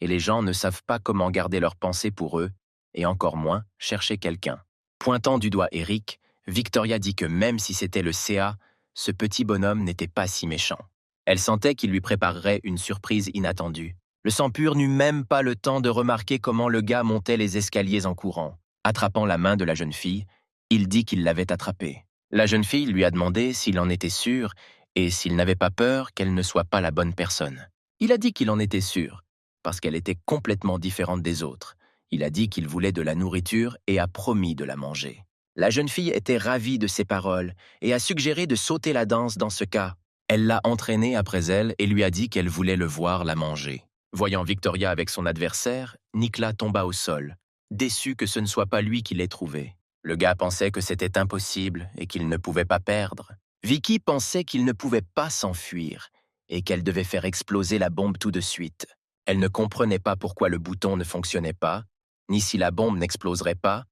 et les gens ne savent pas comment garder leurs pensées pour eux, et encore moins chercher quelqu'un. Pointant du doigt Eric, Victoria dit que même si c'était le CA, ce petit bonhomme n'était pas si méchant. Elle sentait qu'il lui préparerait une surprise inattendue. Le sang pur n'eut même pas le temps de remarquer comment le gars montait les escaliers en courant. Attrapant la main de la jeune fille, il dit qu'il l'avait attrapée. La jeune fille lui a demandé s'il en était sûr et s'il n'avait pas peur qu'elle ne soit pas la bonne personne. Il a dit qu'il en était sûr, parce qu'elle était complètement différente des autres. Il a dit qu'il voulait de la nourriture et a promis de la manger. La jeune fille était ravie de ses paroles et a suggéré de sauter la danse dans ce cas. Elle l'a entraîné après elle et lui a dit qu'elle voulait le voir la manger. Voyant Victoria avec son adversaire, Nicolas tomba au sol, déçu que ce ne soit pas lui qui l'ait trouvé. Le gars pensait que c'était impossible et qu'il ne pouvait pas perdre. Vicky pensait qu'il ne pouvait pas s'enfuir et qu'elle devait faire exploser la bombe tout de suite. Elle ne comprenait pas pourquoi le bouton ne fonctionnait pas, ni si la bombe n'exploserait pas,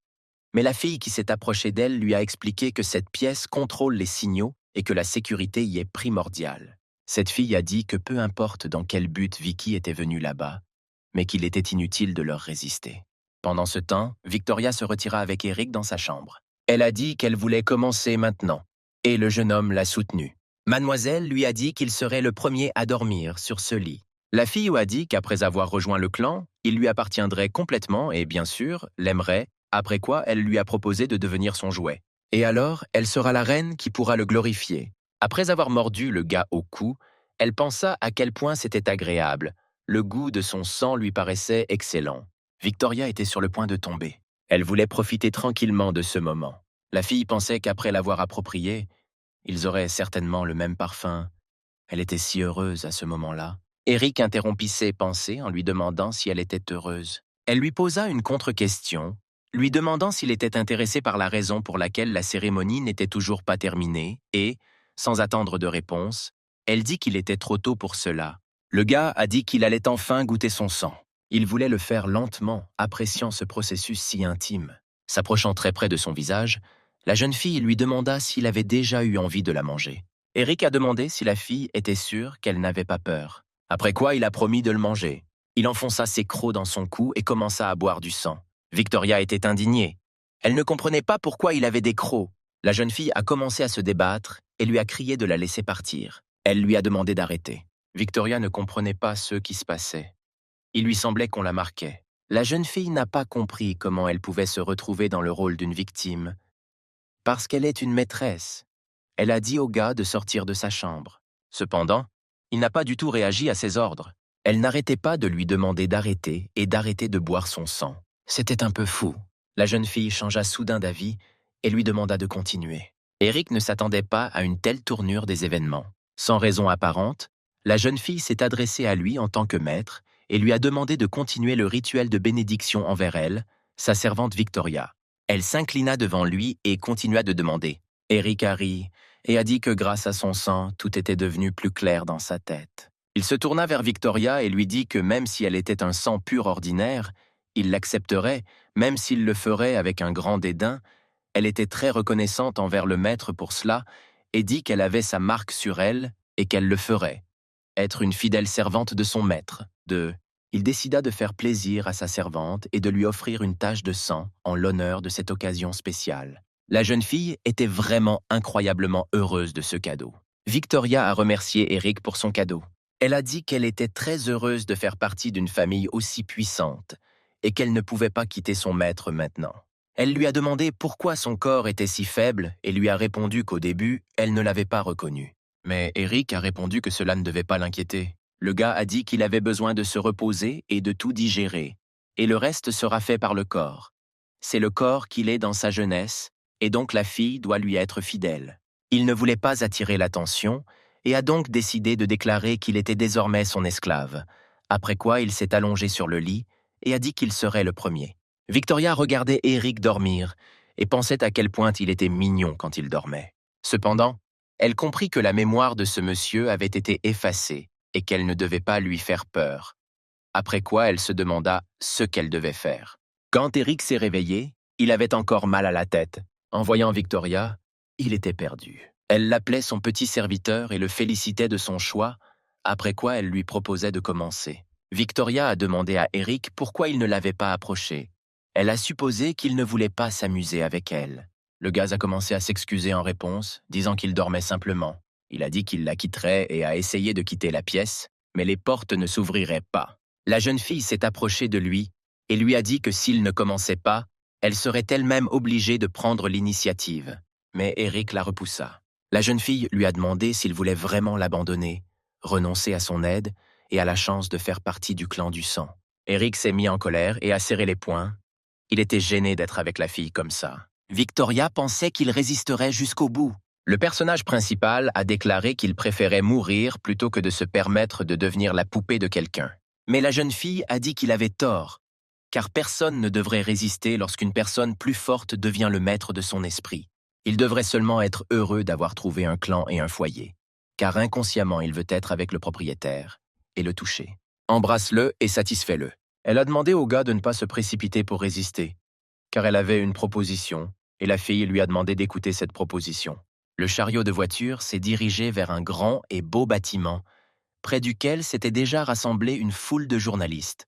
mais la fille qui s'est approchée d'elle lui a expliqué que cette pièce contrôle les signaux et que la sécurité y est primordiale. Cette fille a dit que peu importe dans quel but Vicky était venue là-bas, mais qu'il était inutile de leur résister. Pendant ce temps, Victoria se retira avec Eric dans sa chambre. Elle a dit qu'elle voulait commencer maintenant, et le jeune homme l'a soutenue. Mademoiselle lui a dit qu'il serait le premier à dormir sur ce lit. La fille a dit qu'après avoir rejoint le clan, il lui appartiendrait complètement et, bien sûr, l'aimerait, après quoi elle lui a proposé de devenir son jouet. Et alors, elle sera la reine qui pourra le glorifier. Après avoir mordu le gars au cou, elle pensa à quel point c'était agréable. Le goût de son sang lui paraissait excellent. Victoria était sur le point de tomber. Elle voulait profiter tranquillement de ce moment. La fille pensait qu'après l'avoir approprié, ils auraient certainement le même parfum. Elle était si heureuse à ce moment-là. Eric interrompit ses pensées en lui demandant si elle était heureuse. Elle lui posa une contre-question, lui demandant s'il était intéressé par la raison pour laquelle la cérémonie n'était toujours pas terminée et, sans attendre de réponse, elle dit qu'il était trop tôt pour cela. Le gars a dit qu'il allait enfin goûter son sang. Il voulait le faire lentement, appréciant ce processus si intime. S'approchant très près de son visage, la jeune fille lui demanda s'il avait déjà eu envie de la manger. Eric a demandé si la fille était sûre qu'elle n'avait pas peur. Après quoi, il a promis de le manger. Il enfonça ses crocs dans son cou et commença à boire du sang. Victoria était indignée. Elle ne comprenait pas pourquoi il avait des crocs. La jeune fille a commencé à se débattre et lui a crié de la laisser partir. Elle lui a demandé d'arrêter. Victoria ne comprenait pas ce qui se passait. Il lui semblait qu'on la marquait. La jeune fille n'a pas compris comment elle pouvait se retrouver dans le rôle d'une victime. Parce qu'elle est une maîtresse. Elle a dit au gars de sortir de sa chambre. Cependant, il n'a pas du tout réagi à ses ordres. Elle n'arrêtait pas de lui demander d'arrêter et d'arrêter de boire son sang. C'était un peu fou. La jeune fille changea soudain d'avis et lui demanda de continuer. Eric ne s'attendait pas à une telle tournure des événements. Sans raison apparente, la jeune fille s'est adressée à lui en tant que maître et lui a demandé de continuer le rituel de bénédiction envers elle, sa servante Victoria. Elle s'inclina devant lui et continua de demander. Eric a ri et a dit que grâce à son sang, tout était devenu plus clair dans sa tête. Il se tourna vers Victoria et lui dit que même si elle était un sang pur ordinaire, il l'accepterait, même s'il le ferait avec un grand dédain. Elle était très reconnaissante envers le maître pour cela et dit qu'elle avait sa marque sur elle et qu'elle le ferait. Être une fidèle servante de son maître. Il décida de faire plaisir à sa servante et de lui offrir une tache de sang en l'honneur de cette occasion spéciale. La jeune fille était vraiment incroyablement heureuse de ce cadeau. Victoria a remercié Eric pour son cadeau. Elle a dit qu'elle était très heureuse de faire partie d'une famille aussi puissante et qu'elle ne pouvait pas quitter son maître maintenant. Elle lui a demandé pourquoi son corps était si faible et lui a répondu qu'au début, elle ne l'avait pas reconnu. Mais Eric a répondu que cela ne devait pas l'inquiéter. Le gars a dit qu'il avait besoin de se reposer et de tout digérer, et le reste sera fait par le corps. C'est le corps qu'il est dans sa jeunesse, et donc la fille doit lui être fidèle. Il ne voulait pas attirer l'attention, et a donc décidé de déclarer qu'il était désormais son esclave, après quoi il s'est allongé sur le lit et a dit qu'il serait le premier. Victoria regardait Eric dormir, et pensait à quel point il était mignon quand il dormait. Cependant, elle comprit que la mémoire de ce monsieur avait été effacée, et qu'elle ne devait pas lui faire peur, après quoi elle se demanda ce qu'elle devait faire. Quand Eric s'est réveillé, il avait encore mal à la tête. En voyant Victoria, il était perdu. Elle l'appelait son petit serviteur et le félicitait de son choix, après quoi elle lui proposait de commencer. Victoria a demandé à Eric pourquoi il ne l'avait pas approché. Elle a supposé qu'il ne voulait pas s'amuser avec elle. Le gars a commencé à s'excuser en réponse, disant qu'il dormait simplement. Il a dit qu'il la quitterait et a essayé de quitter la pièce, mais les portes ne s'ouvriraient pas. La jeune fille s'est approchée de lui et lui a dit que s'il ne commençait pas, elle serait elle-même obligée de prendre l'initiative. Mais Eric la repoussa. La jeune fille lui a demandé s'il voulait vraiment l'abandonner, renoncer à son aide et à la chance de faire partie du clan du sang. Eric s'est mis en colère et a serré les poings. Il était gêné d'être avec la fille comme ça. Victoria pensait qu'il résisterait jusqu'au bout. Le personnage principal a déclaré qu'il préférait mourir plutôt que de se permettre de devenir la poupée de quelqu'un. Mais la jeune fille a dit qu'il avait tort, car personne ne devrait résister lorsqu'une personne plus forte devient le maître de son esprit. Il devrait seulement être heureux d'avoir trouvé un clan et un foyer, car inconsciemment il veut être avec le propriétaire et le toucher. Embrasse-le et satisfais-le. Elle a demandé au gars de ne pas se précipiter pour résister, car elle avait une proposition, et la fille lui a demandé d'écouter cette proposition. Le chariot de voiture s'est dirigé vers un grand et beau bâtiment, près duquel s'était déjà rassemblée une foule de journalistes,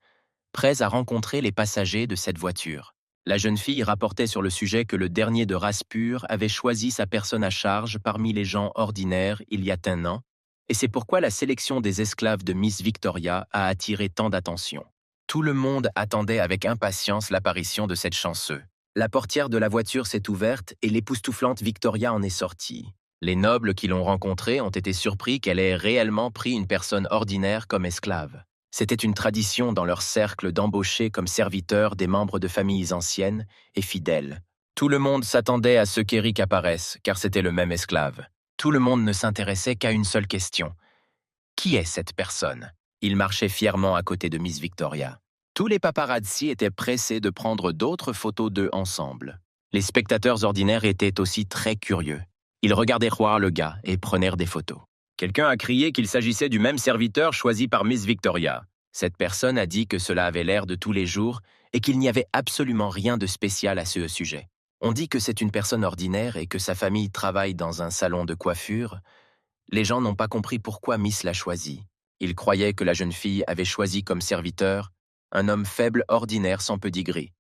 prêts à rencontrer les passagers de cette voiture. La jeune fille rapportait sur le sujet que le dernier de race pure avait choisi sa personne à charge parmi les gens ordinaires il y a un an, et c'est pourquoi la sélection des esclaves de Miss Victoria a attiré tant d'attention. Tout le monde attendait avec impatience l'apparition de cette chanceuse. La portière de la voiture s'est ouverte et l'époustouflante Victoria en est sortie. Les nobles qui l'ont rencontrée ont été surpris qu'elle ait réellement pris une personne ordinaire comme esclave. C'était une tradition dans leur cercle d'embaucher comme serviteurs des membres de familles anciennes et fidèles. Tout le monde s'attendait à ce qu'Eric apparaisse, car c'était le même esclave. Tout le monde ne s'intéressait qu'à une seule question. Qui est cette personne? Il marchait fièrement à côté de Miss Victoria. Tous les paparazzi étaient pressés de prendre d'autres photos d'eux ensemble. Les spectateurs ordinaires étaient aussi très curieux. Ils regardaient croire le gars et prenèrent des photos. Quelqu'un a crié qu'il s'agissait du même serviteur choisi par Miss Victoria. Cette personne a dit que cela avait l'air de tous les jours et qu'il n'y avait absolument rien de spécial à ce sujet. On dit que c'est une personne ordinaire et que sa famille travaille dans un salon de coiffure. Les gens n'ont pas compris pourquoi Miss l'a choisi. Ils croyaient que la jeune fille avait choisi comme serviteur un homme faible ordinaire sans pedigree.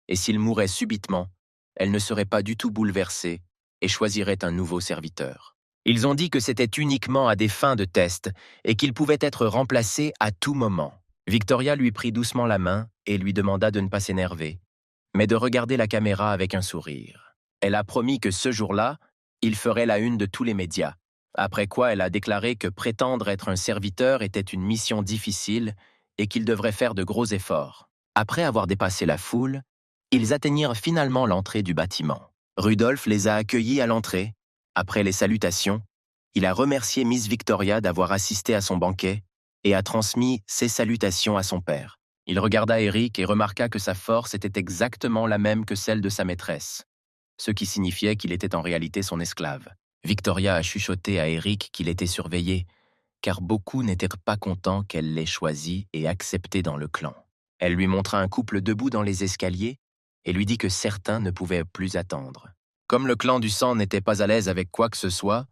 Et s'il mourait subitement, elle ne serait pas du tout bouleversée et choisirait un nouveau serviteur. Ils ont dit que c'était uniquement à des fins de test et qu'il pouvait être remplacé à tout moment. Victoria lui prit doucement la main et lui demanda de ne pas s'énerver, mais de regarder la caméra avec un sourire. Elle a promis que ce jour-là, il ferait la une de tous les médias, après quoi elle a déclaré que prétendre être un serviteur était une mission difficile et qu'il devrait faire de gros efforts. Après avoir dépassé la foule, ils atteignirent finalement l'entrée du bâtiment. Rudolph les a accueillis à l'entrée. Après les salutations, il a remercié Miss Victoria d'avoir assisté à son banquet et a transmis ses salutations à son père. Il regarda Eric et remarqua que sa force était exactement la même que celle de sa maîtresse, ce qui signifiait qu'il était en réalité son esclave. Victoria a chuchoté à Eric qu'il était surveillé, car beaucoup n'étaient pas contents qu'elle l'ait choisi et accepté dans le clan. Elle lui montra un couple debout dans les escaliers et lui dit que certains ne pouvaient plus attendre. Comme le clan du sang n'était pas à l'aise avec quoi que ce soit,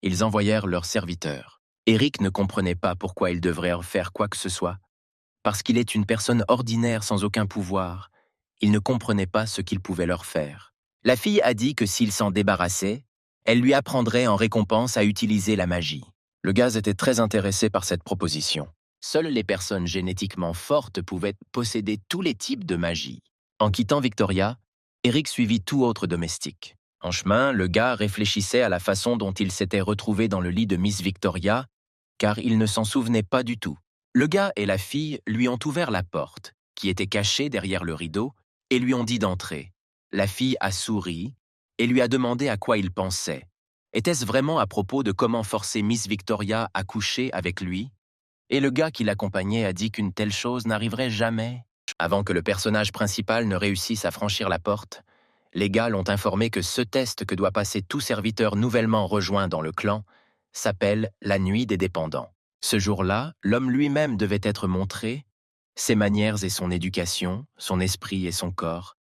ils envoyèrent leurs serviteurs. Eric ne comprenait pas pourquoi ils devraient faire quoi que ce soit, parce qu'il est une personne ordinaire sans aucun pouvoir. Il ne comprenait pas ce qu'ils pouvaient leur faire. La fille a dit que s'il s'en débarrassait, elle lui apprendrait en récompense à utiliser la magie. Le gars était très intéressé par cette proposition. Seules les personnes génétiquement fortes pouvaient posséder tous les types de magie. En quittant Victoria, Eric suivit tout autre domestique. En chemin, le gars réfléchissait à la façon dont il s'était retrouvé dans le lit de Miss Victoria car il ne s'en souvenait pas du tout. Le gars et la fille lui ont ouvert la porte, qui était cachée derrière le rideau, et lui ont dit d'entrer. La fille a souri et lui a demandé à quoi il pensait. Était-ce vraiment à propos de comment forcer Miss Victoria à coucher avec lui? Et le gars qui l'accompagnait a dit qu'une telle chose n'arriverait jamais. Avant que le personnage principal ne réussisse à franchir la porte, les gars l'ont informé que ce test que doit passer tout serviteur nouvellement rejoint dans le clan s'appelle la nuit des dépendants. Ce jour-là, l'homme lui-même devait être montré, ses manières et son éducation, son esprit et son corps,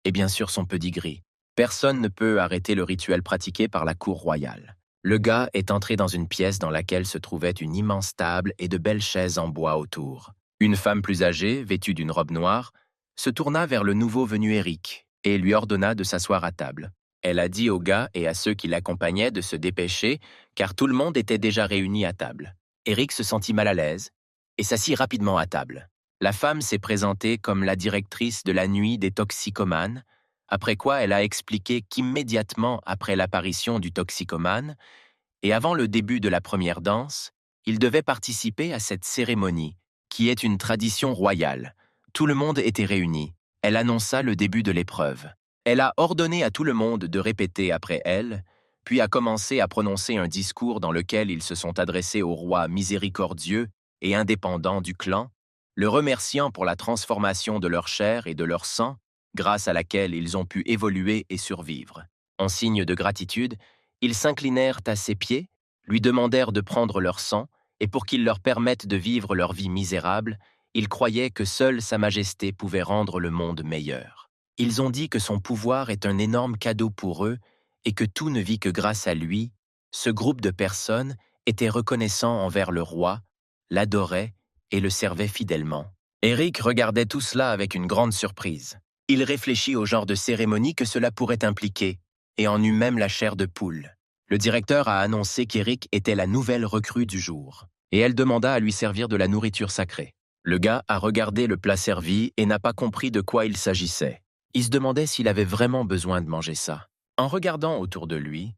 et bien sûr son pedigree. Personne ne peut arrêter le rituel pratiqué par la cour royale. Le gars est entré dans une pièce dans laquelle se trouvait une immense table et de belles chaises en bois autour. Une femme plus âgée, vêtue d'une robe noire, se tourna vers le nouveau venu Eric et lui ordonna de s'asseoir à table. Elle a dit au gars et à ceux qui l'accompagnaient de se dépêcher, car tout le monde était déjà réuni à table. Eric se sentit mal à l'aise et s'assit rapidement à table. La femme s'est présentée comme la directrice de la nuit des toxicomanes, après quoi elle a expliqué qu'immédiatement après l'apparition du toxicomane, et avant le début de la première danse, il devait participer à cette cérémonie, qui est une tradition royale. Tout le monde était réuni. Elle annonça le début de l'épreuve. Elle a ordonné à tout le monde de répéter après elle, puis a commencé à prononcer un discours dans lequel ils se sont adressés au roi miséricordieux et indépendant du clan, le remerciant pour la transformation de leur chair et de leur sang, grâce à laquelle ils ont pu évoluer et survivre. En signe de gratitude, ils s'inclinèrent à ses pieds, lui demandèrent de prendre leur sang, et pour qu'il leur permette de vivre leur vie misérable, ils croyaient que seule Sa Majesté pouvait rendre le monde meilleur. Ils ont dit que son pouvoir est un énorme cadeau pour eux et que tout ne vit que grâce à lui. Ce groupe de personnes était reconnaissant envers le roi, l'adorait et le servait fidèlement. Eric regardait tout cela avec une grande surprise. Il réfléchit au genre de cérémonie que cela pourrait impliquer et en eut même la chair de poule. Le directeur a annoncé qu'Eric était la nouvelle recrue du jour, et elle demanda à lui servir de la nourriture sacrée. Le gars a regardé le plat servi et n'a pas compris de quoi il s'agissait. Il se demandait s'il avait vraiment besoin de manger ça. En regardant autour de lui,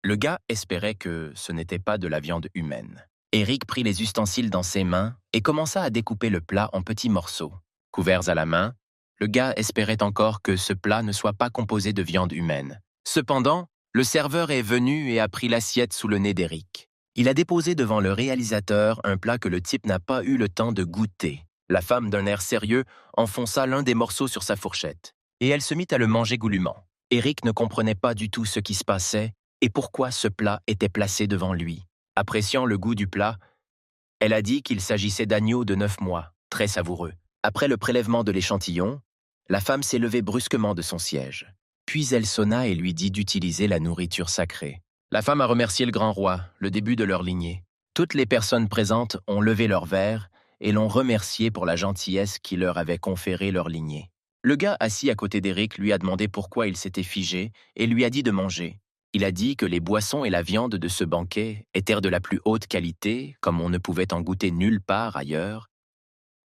le gars espérait que ce n'était pas de la viande humaine. Eric prit les ustensiles dans ses mains et commença à découper le plat en petits morceaux. Couverts à la main, le gars espérait encore que ce plat ne soit pas composé de viande humaine. Cependant, le serveur est venu et a pris l'assiette sous le nez d'Eric. Il a déposé devant le réalisateur un plat que le type n'a pas eu le temps de goûter. La femme, d'un air sérieux, enfonça l'un des morceaux sur sa fourchette, et elle se mit à le manger goulûment. Eric ne comprenait pas du tout ce qui se passait et pourquoi ce plat était placé devant lui. Appréciant le goût du plat, elle a dit qu'il s'agissait d'agneau de 9 mois, très savoureux. Après le prélèvement de l'échantillon, la femme s'est levée brusquement de son siège. Puis elle sonna et lui dit d'utiliser la nourriture sacrée. La femme a remercié le grand roi, le début de leur lignée. Toutes les personnes présentes ont levé leur verre et l'ont remercié pour la gentillesse qui leur avait conféré leur lignée. Le gars assis à côté d'Eric lui a demandé pourquoi il s'était figé et lui a dit de manger. Il a dit que les boissons et la viande de ce banquet étaient de la plus haute qualité, comme on ne pouvait en goûter nulle part ailleurs.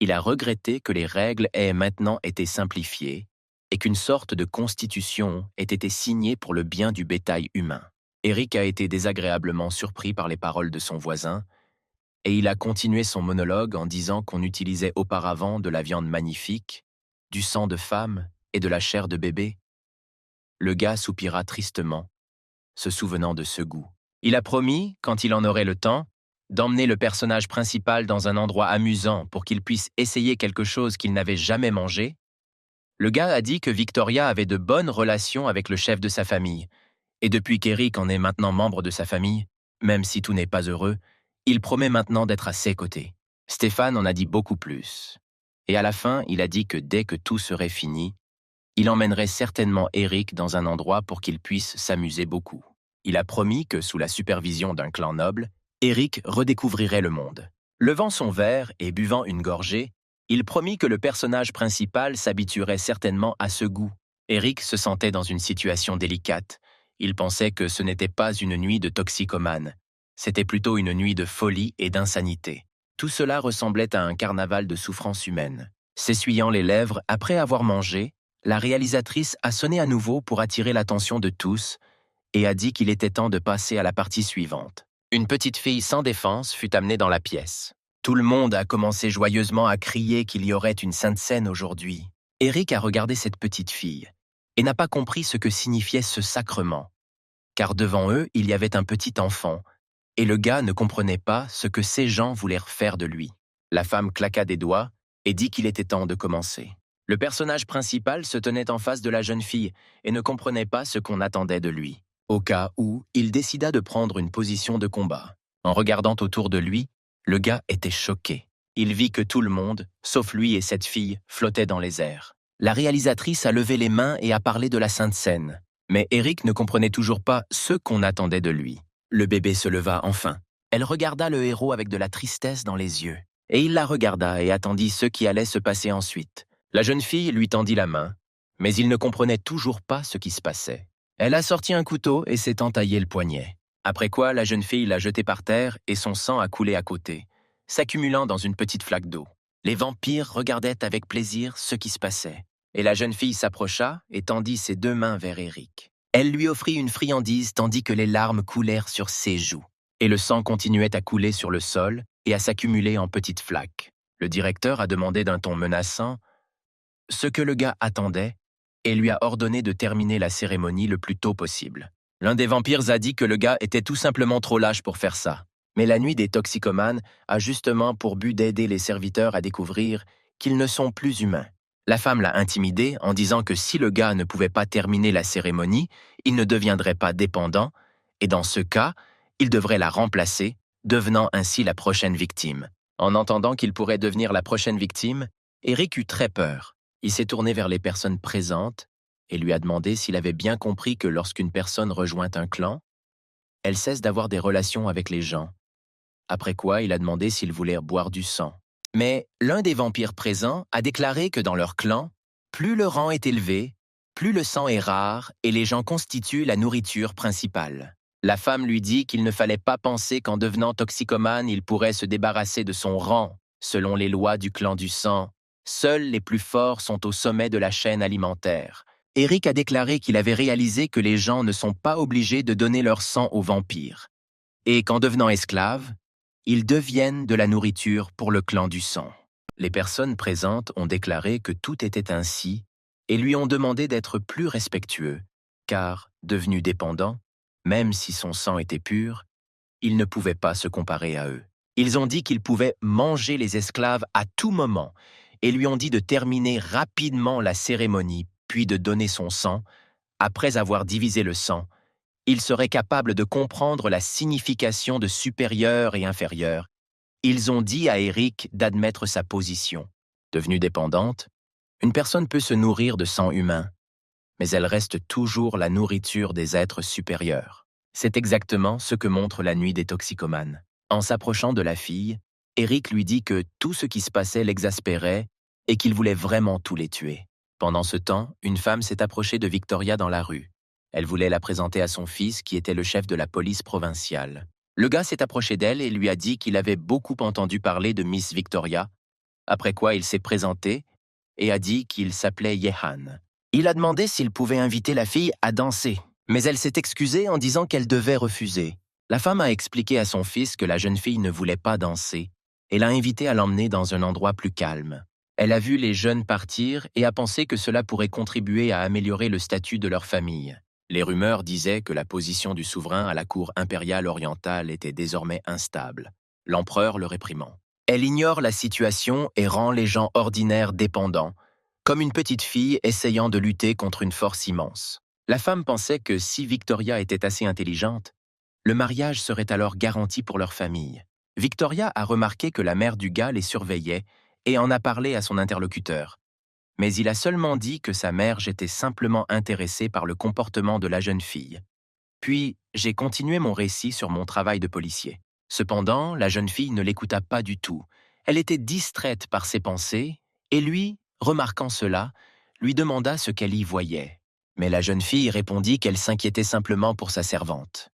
Il a regretté que les règles aient maintenant été simplifiées et qu'une sorte de constitution ait été signée pour le bien du bétail humain. Eric a été désagréablement surpris par les paroles de son voisin, et il a continué son monologue en disant qu'on utilisait auparavant de la viande magnifique, du sang de femme et de la chair de bébé. Le gars soupira tristement, se souvenant de ce goût. Il a promis, quand il en aurait le temps, d'emmener le personnage principal dans un endroit amusant pour qu'il puisse essayer quelque chose qu'il n'avait jamais mangé. Le gars a dit que Victoria avait de bonnes relations avec le chef de sa famille, et depuis qu'Eric en est maintenant membre de sa famille, même si tout n'est pas heureux, il promet maintenant d'être à ses côtés. Stéphane en a dit beaucoup plus. Et à la fin, il a dit que dès que tout serait fini, il emmènerait certainement Eric dans un endroit pour qu'il puisse s'amuser beaucoup. Il a promis que, sous la supervision d'un clan noble, Eric redécouvrirait le monde. Levant son verre et buvant une gorgée, il promit que le personnage principal s'habituerait certainement à ce goût. Eric se sentait dans une situation délicate. Il pensait que ce n'était pas une nuit de toxicomane. C'était plutôt une nuit de folie et d'insanité. Tout cela ressemblait à un carnaval de souffrance humaine. S'essuyant les lèvres après avoir mangé, la réalisatrice a sonné à nouveau pour attirer l'attention de tous et a dit qu'il était temps de passer à la partie suivante. Une petite fille sans défense fut amenée dans la pièce. Tout le monde a commencé joyeusement à crier qu'il y aurait une sainte scène aujourd'hui. Eric a regardé cette petite fille et n'a pas compris ce que signifiait ce sacrement, car devant eux, il y avait un petit enfant, et le gars ne comprenait pas ce que ces gens voulaient faire de lui. La femme claqua des doigts et dit qu'il était temps de commencer. Le personnage principal se tenait en face de la jeune fille et ne comprenait pas ce qu'on attendait de lui. Au cas où, il décida de prendre une position de combat. En regardant autour de lui, le gars était choqué. Il vit que tout le monde, sauf lui et cette fille, flottaient dans les airs. La réalisatrice a levé les mains et a parlé de la Sainte Seine. Mais Eric ne comprenait toujours pas ce qu'on attendait de lui. Le bébé se leva enfin. Elle regarda le héros avec de la tristesse dans les yeux. Et il la regarda et attendit ce qui allait se passer ensuite. La jeune fille lui tendit la main, mais il ne comprenait toujours pas ce qui se passait. Elle a sorti un couteau et s'est entaillé le poignet. Après quoi, la jeune fille l'a jeté par terre et son sang a coulé à côté, s'accumulant dans une petite flaque d'eau. Les vampires regardaient avec plaisir ce qui se passait. Et la jeune fille s'approcha et tendit ses 2 mains vers Eric. Elle lui offrit une friandise tandis que les larmes coulèrent sur ses joues. Et le sang continuait à couler sur le sol et à s'accumuler en petites flaques. Le directeur a demandé d'un ton menaçant ce que le gars attendait et lui a ordonné de terminer la cérémonie le plus tôt possible. L'un des vampires a dit que le gars était tout simplement trop lâche pour faire ça. Mais la nuit des toxicomanes a justement pour but d'aider les serviteurs à découvrir qu'ils ne sont plus humains. La femme l'a intimidé en disant que si le gars ne pouvait pas terminer la cérémonie, il ne deviendrait pas dépendant, et dans ce cas, il devrait la remplacer, devenant ainsi la prochaine victime. En entendant qu'il pourrait devenir la prochaine victime, Eric eut très peur. Il s'est tourné vers les personnes présentes et lui a demandé s'il avait bien compris que lorsqu'une personne rejoint un clan, elle cesse d'avoir des relations avec les gens. Après quoi, il a demandé s'ils voulaient boire du sang. Mais l'un des vampires présents a déclaré que dans leur clan, plus le rang est élevé, plus le sang est rare et les gens constituent la nourriture principale. La femme lui dit qu'il ne fallait pas penser qu'en devenant toxicomane, il pourrait se débarrasser de son rang. Selon les lois du clan du sang, seuls les plus forts sont au sommet de la chaîne alimentaire. Eric a déclaré qu'il avait réalisé que les gens ne sont pas obligés de donner leur sang aux vampires, et qu'en devenant esclaves, ils deviennent de la nourriture pour le clan du sang. Les personnes présentes ont déclaré que tout était ainsi et lui ont demandé d'être plus respectueux, car, devenu dépendant, même si son sang était pur, il ne pouvait pas se comparer à eux. Ils ont dit qu'il pouvait manger les esclaves à tout moment et lui ont dit de terminer rapidement la cérémonie puis de donner son sang. Après avoir divisé le sang, il serait capable de comprendre la signification de supérieur et inférieur. Ils ont dit à Eric d'admettre sa position. Devenue dépendante, une personne peut se nourrir de sang humain, mais elle reste toujours la nourriture des êtres supérieurs. C'est exactement ce que montre la nuit des toxicomanes. En s'approchant de la fille, Eric lui dit que tout ce qui se passait l'exaspérait et qu'il voulait vraiment tous les tuer. Pendant ce temps, une femme s'est approchée de Victoria dans la rue. Elle voulait la présenter à son fils qui était le chef de la police provinciale. Le gars s'est approché d'elle et lui a dit qu'il avait beaucoup entendu parler de Miss Victoria, après quoi il s'est présenté et a dit qu'il s'appelait Yehan. Il a demandé s'il pouvait inviter la fille à danser, mais elle s'est excusée en disant qu'elle devait refuser. La femme a expliqué à son fils que la jeune fille ne voulait pas danser et l'a invité à l'emmener dans un endroit plus calme. Elle a vu les jeunes partir et a pensé que cela pourrait contribuer à améliorer le statut de leur famille. Les rumeurs disaient que la position du souverain à la cour impériale orientale était désormais instable, l'empereur le réprimant. Elle ignore la situation et rend les gens ordinaires dépendants, comme une petite fille essayant de lutter contre une force immense. La femme pensait que si Victoria était assez intelligente, le mariage serait alors garanti pour leur famille. Victoria a remarqué que la mère du gars les surveillait et en a parlé à son interlocuteur. Mais il a seulement dit que sa mère était simplement intéressée par le comportement de la jeune fille. Puis, j'ai continué mon récit sur mon travail de policier. Cependant, la jeune fille ne l'écouta pas du tout. Elle était distraite par ses pensées, et lui, remarquant cela, lui demanda ce qu'elle y voyait. Mais la jeune fille répondit qu'elle s'inquiétait simplement pour sa servante.